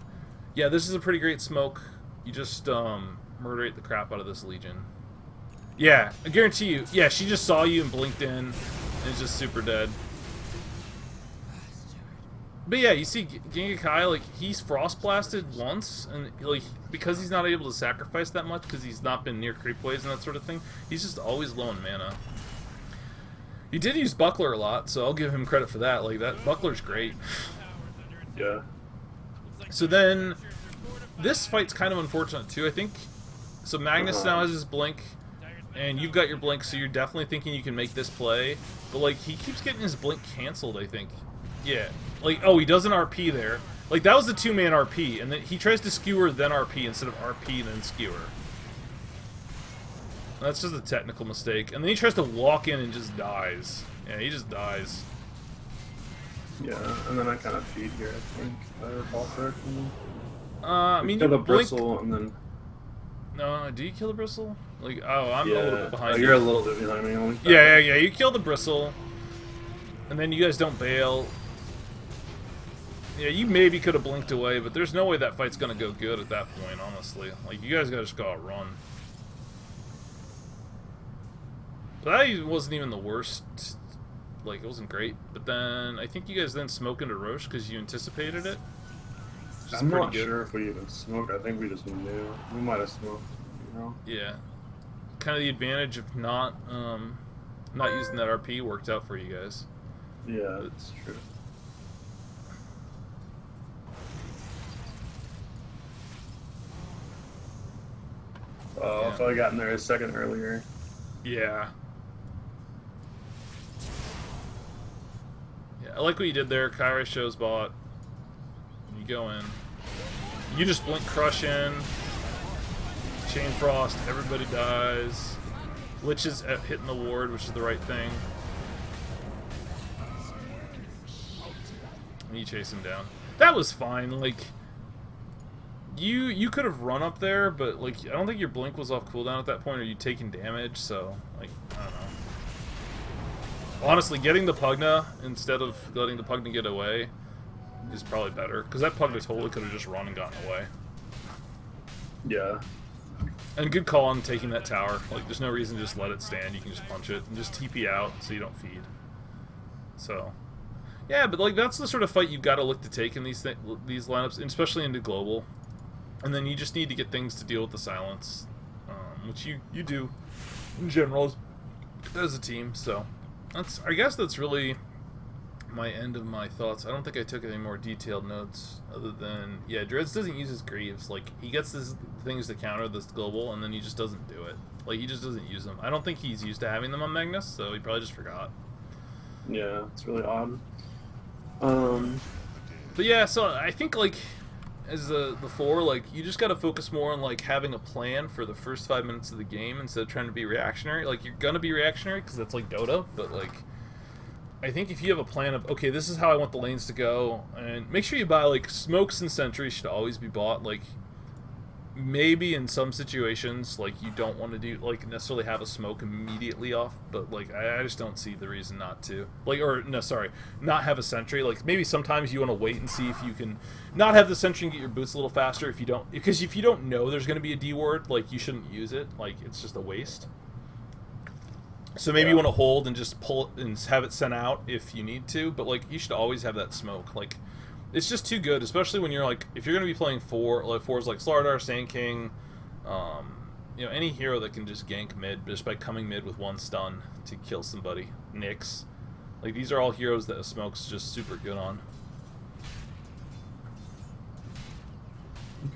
[SPEAKER 1] yeah, this is a pretty great smoke. You just murderate the crap out of this Legion. Yeah, I guarantee you. Yeah, she just saw you and blinked in, and is just super dead. But yeah, you see Gengakai, like, he's frost blasted once, and like, because he's not able to sacrifice that much, because he's not been near creep waves and that sort of thing, he's just always low in mana. He did use Buckler a lot, so I'll give him credit for that. Like, that Buckler's great.
[SPEAKER 2] Yeah.
[SPEAKER 1] So then, this fight's kind of unfortunate too, I think. So Magnus now has his blink, and you've got your blink, so you're definitely thinking you can make this play. But like, he keeps getting his blink cancelled, I think. Yeah. Like, oh, he does an RP there. Like, that was the 2-man RP, and then he tries to skewer, then RP, instead of RP, then skewer. That's just a technical mistake. And then he tries to walk in and just dies. Yeah, he just dies.
[SPEAKER 2] Yeah, and then I kind of feed here, I think, if I recall correctly.
[SPEAKER 1] I mean,
[SPEAKER 2] kill
[SPEAKER 1] you
[SPEAKER 2] the
[SPEAKER 1] blink...
[SPEAKER 2] bristle, and then...
[SPEAKER 1] No, do you kill the bristle? Like, oh, I'm a little bit behind
[SPEAKER 2] you. You're a little bit behind me. Only
[SPEAKER 1] yeah, you kill the bristle, and then you guys don't bail. Yeah, you maybe could have blinked away, but there's no way that fight's gonna go good at that point, honestly. Like, you guys gotta just go out run. But that wasn't even the worst. Like, it wasn't great. But then, I think you guys then smoke into Roche because you anticipated it.
[SPEAKER 2] I'm not sure if we even smoked. I think we just knew. We might have smoked, you know?
[SPEAKER 1] Yeah. Kind of the advantage of not using that RP worked out for you guys.
[SPEAKER 2] Yeah, that's true. Oh,
[SPEAKER 1] Yeah.
[SPEAKER 2] if I got in there a second earlier.
[SPEAKER 1] Yeah. Yeah, I like what you did there. Kyrie shows bot. You go in. You just blink crush in. Chain Frost, everybody dies. Lich is hitting the ward, which is the right thing. And you chase him down. That was fine. Like, you could have run up there, but like I don't think your blink was off cooldown at that point, or you taking damage. So like I don't know. Honestly, getting the Pugna instead of letting the Pugna get away is probably better, because that Pugna totally could have just run and gotten away.
[SPEAKER 2] Yeah.
[SPEAKER 1] And good call on taking that tower. Like, there's no reason to just let it stand. You can just punch it and just TP out so you don't feed. So, yeah, but like that's the sort of fight you've got to look to take in these lineups, and especially into global. And then you just need to get things to deal with the silence, which you do in general as a team. So, I guess that's really my end of my thoughts. I don't think I took any more detailed notes other than, yeah, Dreads doesn't use his Greaves. Like, he gets his things to counter this global, and then he just doesn't do it. Like, he just doesn't use them. I don't think he's used to having them on Magnus, so he probably just forgot.
[SPEAKER 2] Yeah, it's really odd.
[SPEAKER 1] But yeah, so I think, like, as before, like, you just gotta focus more on, like, having a plan for the first 5 minutes of the game instead of trying to be reactionary. Like, you're gonna be reactionary, because that's like Dota, but, like, I think if you have a plan of, okay, this is how I want the lanes to go, and make sure you buy, like, smokes and sentries should always be bought. Like, maybe in some situations, like, you don't want to do, like, necessarily have a smoke immediately off, but, like, I just don't see the reason not to. Like, or, no, sorry, not have a sentry. Like, maybe sometimes you want to wait and see if you can not have the sentry and get your boots a little faster if you don't, because if you don't know there's going to be a D ward, like, you shouldn't use it. Like, it's just a waste. So maybe you want to hold and just pull it and have it sent out if you need to, but like you should always have that smoke. Like, it's just too good, especially when you're like, if you're going to be playing fours like Slardar, Sand King, you know, any hero that can just gank mid just by coming mid with one stun to kill somebody. Nyx, like these are all heroes that a smoke's just super good on.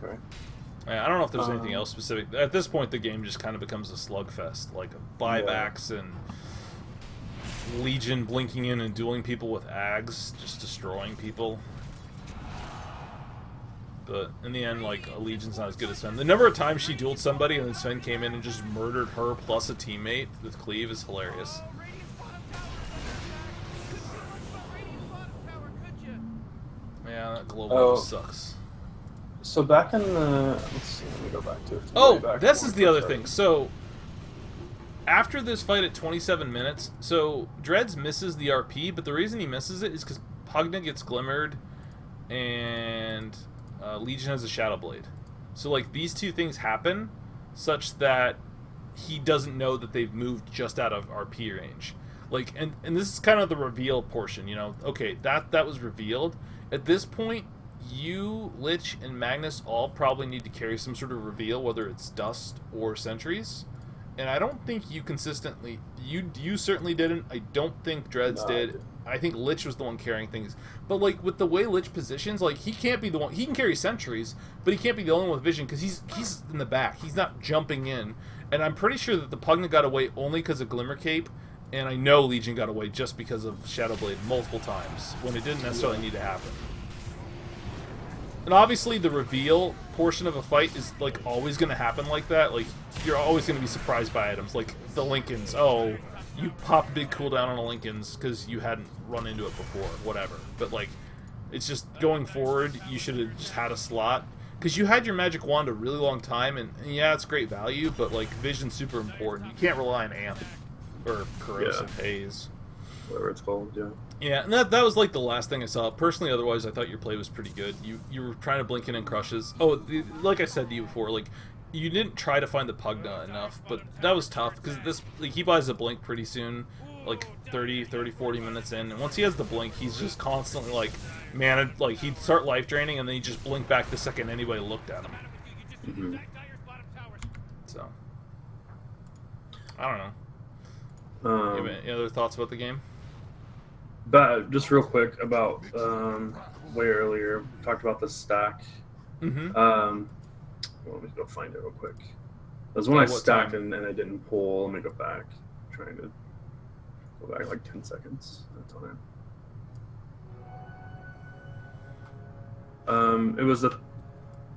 [SPEAKER 2] Okay.
[SPEAKER 1] I don't know if there's anything else specific. At this point, the game just kind of becomes a slugfest, like buybacks and Legion blinking in and dueling people with Ags, just destroying people. But in the end, like, a Legion's not as good as Sven. The number of times she dueled somebody and then Sven came in and just murdered her plus a teammate with Cleave is hilarious. Yeah, that global sucks.
[SPEAKER 2] So back in the... Let's see, let me go back to it.
[SPEAKER 1] Oh, this is the other thing. So, after this fight at 27 minutes, so Dreads misses the RP, but the reason he misses it is because Pugna gets glimmered and Legion has a Shadow Blade. So, like, these two things happen such that he doesn't know that they've moved just out of RP range. Like, and this is kind of the reveal portion, you know? Okay, that was revealed. At this point, you, Lich, and Magnus all probably need to carry some sort of reveal, whether it's Dust or Sentries. And I don't think you consistently... You certainly didn't. I don't think Dreads did. I think Lich was the one carrying things. But, like, with the way Lich positions, like, he can't be the one... He can carry Sentries, but he can't be the only one with vision, because he's in the back. He's not jumping in. And I'm pretty sure that the Pugna got away only because of Glimmer Cape, and I know Legion got away just because of Shadow Blade multiple times, when it didn't necessarily need to happen. And obviously the reveal portion of a fight is like always going to happen like that. Like, you're always going to be surprised by items. Like the Lincolns. Oh, you pop big cooldown on a Lincolns because you hadn't run into it before. Whatever. But like, it's just going forward, you should have just had a slot. Because you had your Magic Wand a really long time, and yeah, it's great value, but like, Vision's super important. You can't rely on Amp or Corrosive Haze.
[SPEAKER 2] whatever it's called. Yeah.
[SPEAKER 1] Yeah, and that was like the last thing I saw. Personally, otherwise, I thought your play was pretty good. You were trying to blink in crushes. Oh, like I said to you before, like you didn't try to find the Pugna enough, but that was tough because this like, he buys a blink pretty soon, like 30, 40 minutes in, and once he has the blink, he's just constantly like, man, like he'd start life draining, and then he'd just blink back the second anybody looked at him.
[SPEAKER 2] Mm-hmm.
[SPEAKER 1] So I don't know. You have any other thoughts about the game?
[SPEAKER 2] But just real quick about way earlier, we talked about the stack.
[SPEAKER 1] Mm-hmm.
[SPEAKER 2] Let me go find it real quick. It was when I stacked and I didn't pull. Let me go back. I'm trying to go back like 10 seconds at a time. It was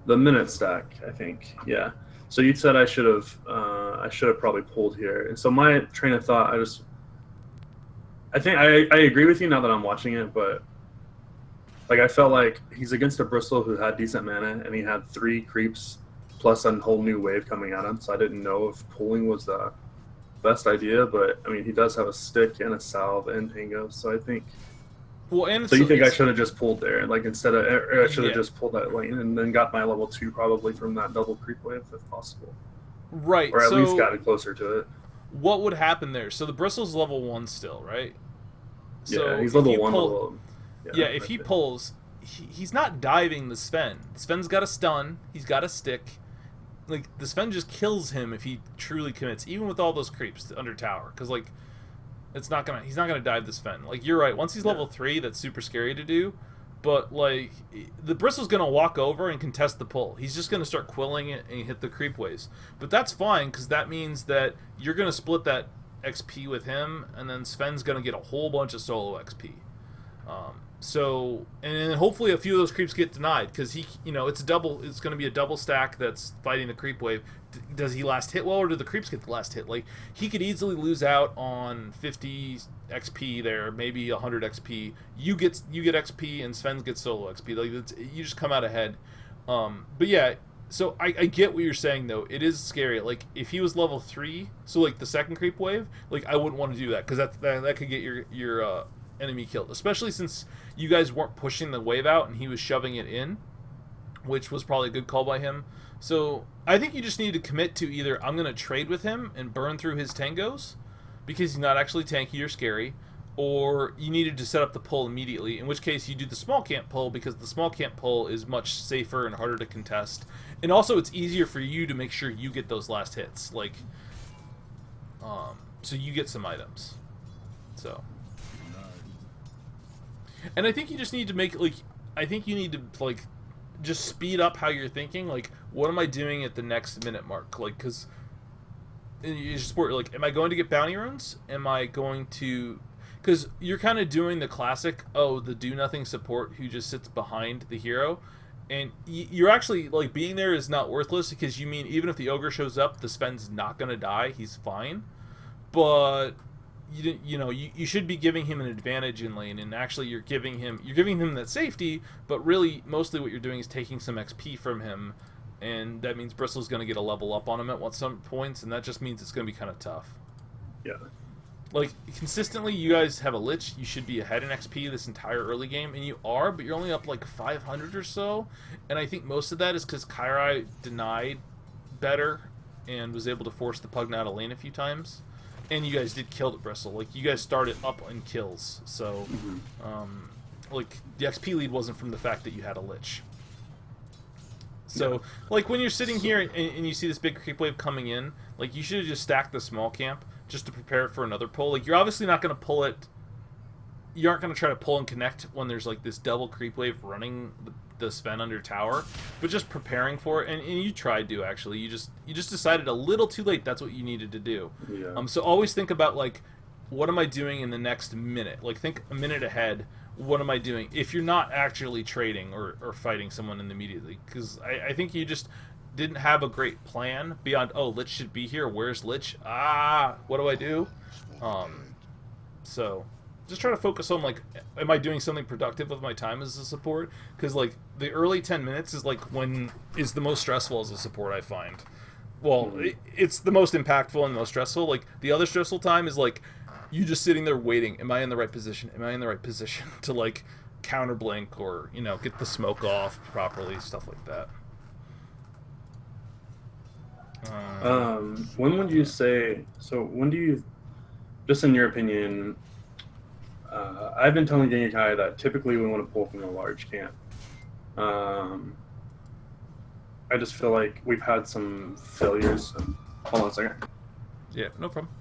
[SPEAKER 2] the minute stack, I think. Yeah. So you said I should have probably pulled here. And so my train of thought, I think I agree with you now that I'm watching it, but like I felt like he's against a Bristle who had decent mana, and he had 3 creeps plus a whole new wave coming at him. So I didn't know if pulling was the best idea, but I mean he does have a stick and a salve and tango, so I think.
[SPEAKER 1] Well, and
[SPEAKER 2] so you think I should have just pulled there, like instead of I should have just pulled that lane and then got my level 2 probably from that double creep wave if possible.
[SPEAKER 1] Right.
[SPEAKER 2] Or at least got it closer to it.
[SPEAKER 1] What would happen there? So the Bristle's level 1 still, right? So
[SPEAKER 2] yeah, he's level 1.
[SPEAKER 1] If he pulls, he's not diving the Sven. Sven's got a stun. He's got a stick. Like, the Sven just kills him if he truly commits, even with all those creeps under tower. Because, like, he's not gonna dive the Sven. Like, you're right. Once he's level 3, that's super scary to do. But, like, the Bristle's going to walk over and contest the pull. He's just going to start quilling it and hit the creep waves. But that's fine, because that means that you're going to split that XP with him, and then Sven's going to get a whole bunch of solo XP. And then hopefully a few of those creeps get denied, because it's going to be a double stack that's fighting the creep wave. Does he last hit well, or do the creeps get the last hit? Like, he could easily lose out on 50 XP there, maybe 100 XP. You get XP, and Sven gets solo XP. Like, you just come out ahead. But yeah, so I get what you're saying, though. It is scary. Like, if he was level 3, so like the second creep wave, like I wouldn't want to do that, because that could get your enemy killed, especially since you guys weren't pushing the wave out and he was shoving it in, which was probably a good call by him. So I think you just need to commit to either I'm going to trade with him and burn through his tangos because he's not actually tanky or scary, or you needed to set up the pull immediately, in which case you do the small camp pull, because the small camp pull is much safer and harder to contest, and also it's easier for you to make sure you get those last hits, like so you get some items. So, and I think you just need to make, like, I think you need to, like, just speed up how you're thinking. Like, what am I doing at the next minute mark? Like, because in your sport, like, am I going to get bounty runes? Am I going to... Because you're kind of doing the classic, the do-nothing support who just sits behind the hero. And you're actually, like, being there is not worthless, because you mean even if the ogre shows up, the Sven's not going to die. He's fine. But... You should be giving him an advantage in lane, and actually you're giving him that safety, but really mostly what you're doing is taking some XP from him, and that means Bristle's going to get a level up on him at some points, and that just means it's going to be kind of tough.
[SPEAKER 2] Yeah. Like,
[SPEAKER 1] consistently, you guys have a Lich. You should be ahead in XP this entire early game, and you are, but you're only up like 500 or so, and I think most of that is because Kairai denied better and was able to force the Pugna out of lane a few times. And you guys did kill the Bristle. Like, you guys started up in kills. So, like, the XP lead wasn't from the fact that you had a Lich. So, like, when you're sitting here and you see this big creep wave coming in, like, you should have just stacked the small camp just to prepare it for another pull. Like, you're obviously not going to pull it... You aren't going to try to pull and connect when there's, like, this double creep wave running the Sven under tower, but just preparing for it, and you tried to, actually. You just decided a little too late that's what you needed to do.
[SPEAKER 2] Yeah.
[SPEAKER 1] So always think about, like, what am I doing in the next minute? Like, think a minute ahead. What am I doing? If you're not actually trading or fighting someone immediately, because I think you just didn't have a great plan beyond, Lich should be here. Where's Lich? What do I do? So... just try to focus on, like, am I doing something productive with my time as a support? Because, like, the early 10 minutes is, like, when is the most stressful as a support, I find. Well, it's the most impactful and most stressful. Like, the other stressful time is, like, You just sitting there waiting. Am I in the right position? Am I in the right position to like counter blink or get the smoke off properly, stuff like that.
[SPEAKER 2] When would you say? So when do you, just in your opinion, I've been telling Genkai that typically we want to pull from a large camp. I just feel like we've had some failures. Hold on a second.
[SPEAKER 1] Yeah, no problem.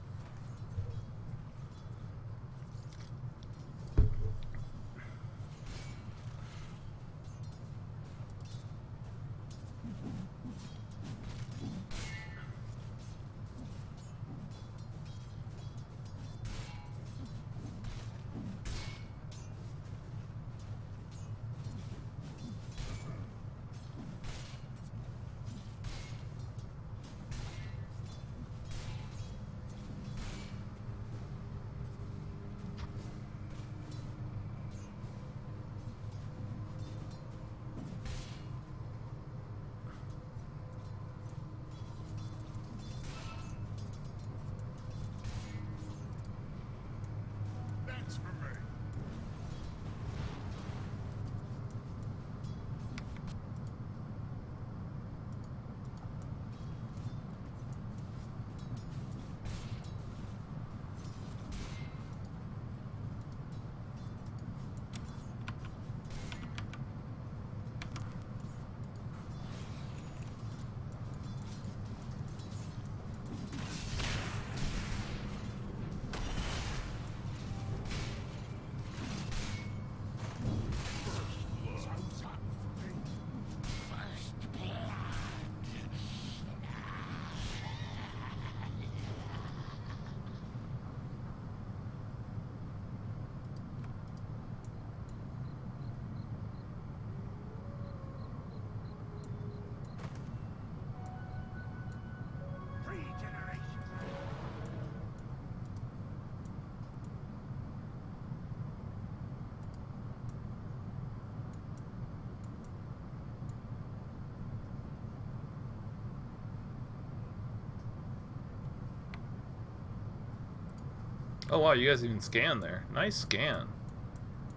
[SPEAKER 1] Oh wow, you guys even scanned there. Nice scan.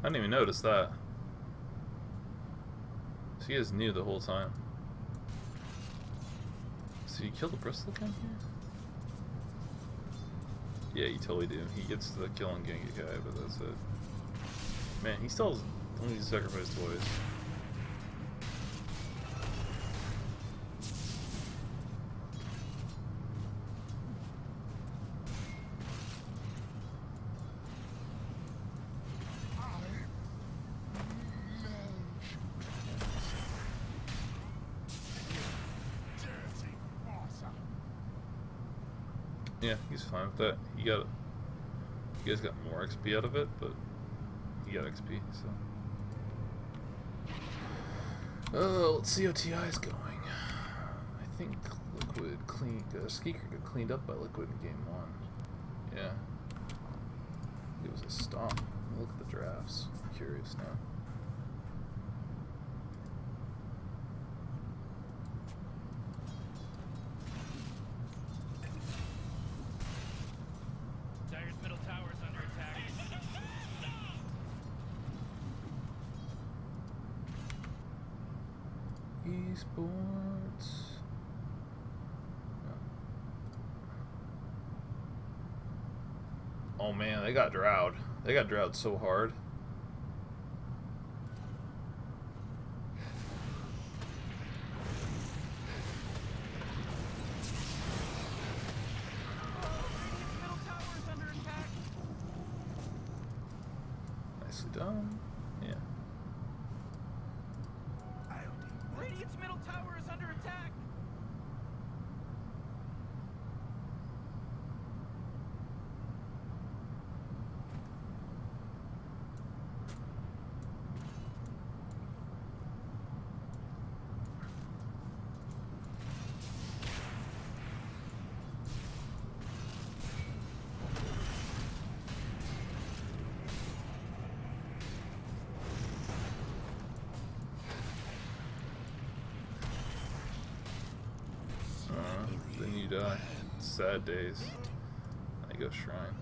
[SPEAKER 1] I didn't even notice that. So you guys knew the whole time. So you kill the bristle again here? Yeah, you totally do. He gets the kill on Genkai, but that's it. Man, he still has only sacrificed twice. Yeah, he's fine with that. You guys got more XP out of it, but he got XP, so. Let's see how TI is going. I think Liquid Skeeker got cleaned up by Liquid in game 1. Yeah. It was a stomp. Look at the drafts. I'm curious now. Esports. Oh man, they got Drowned. They got Drowned so hard. Nicely done. Yeah.
[SPEAKER 3] Radiant's middle tower is under attack!
[SPEAKER 1] Then you die. Sad days. I go shrine.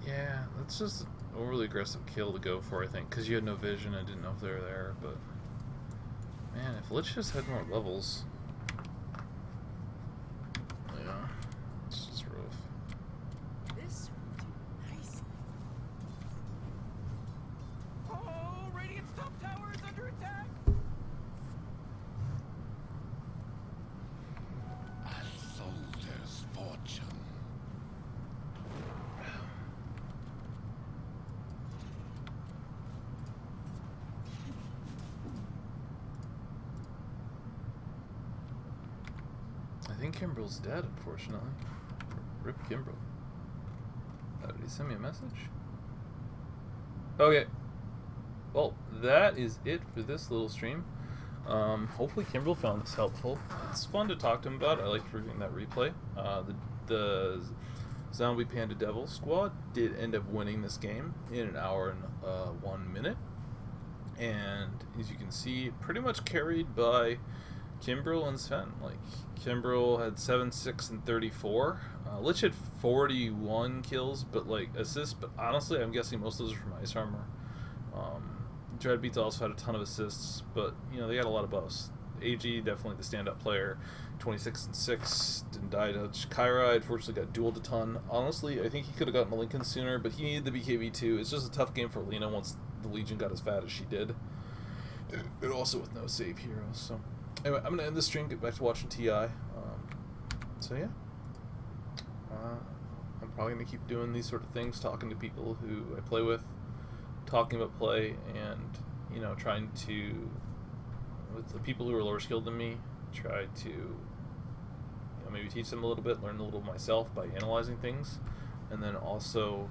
[SPEAKER 1] Yeah, that's just an overly aggressive kill to go for, I think, because you had no vision. I didn't know if they were there, but man, if Lich just had more levels, yeah, it's just rough.
[SPEAKER 4] This would do nicely.
[SPEAKER 3] Oh, Radiant's top tower is under attack.
[SPEAKER 5] A soldier's fortune.
[SPEAKER 1] I think Kimbrell's dead, unfortunately. Rip Kimbrell. Did he send me a message? Okay. Well, that is it for this little stream. Hopefully Kimbrell found this helpful. It's fun to talk to him about. I liked reviewing that replay. The Zombie Panda Devil squad did end up winning this game in an hour and 1 minute. And as you can see, pretty much carried by Kimbrell and Sven. Like, Kimbrell had 7, 6, and 34. Lich had 41 kills, but like assists. But honestly, I'm guessing most of those are from Ice Armor. Dreadbeats also had a ton of assists, but you know they got a lot of buffs. AG definitely the standout player, 26 and 6, didn't die to Kyra. Unfortunately, got dueled a ton. Honestly, I think he could have gotten a Lincoln sooner, but he needed the BKB too. It's just a tough game for Lena once the Legion got as fat as she did, and also with no save heroes. So anyway, I'm gonna end this stream, get back to watching TI. So yeah, I'm probably gonna keep doing these sort of things, talking to people who I play with, talking about play, and you know, trying to, with the people who are lower skilled than me, try to, you know, maybe teach them a little bit, learn a little myself by analyzing things, and then also,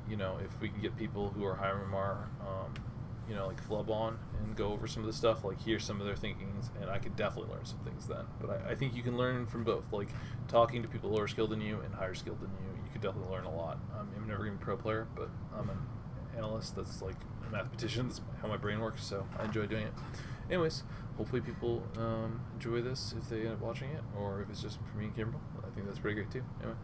[SPEAKER 1] you know, if we can get people who are higher MMR, you know, like Flub on and go over some of the stuff, like hear some of their thinkings, and I could definitely learn some things then. But I think you can learn from both, like talking to people lower skilled than you and higher skilled than you. You could definitely learn a lot. I'm never gonna be a pro player, but I'm an analyst. That's like a mathematician. That's how my brain works, so I enjoy doing it. Anyways, hopefully people enjoy this if they end up watching it, or if it's just for me and Kimbrell. I think that's pretty great too. Anyway.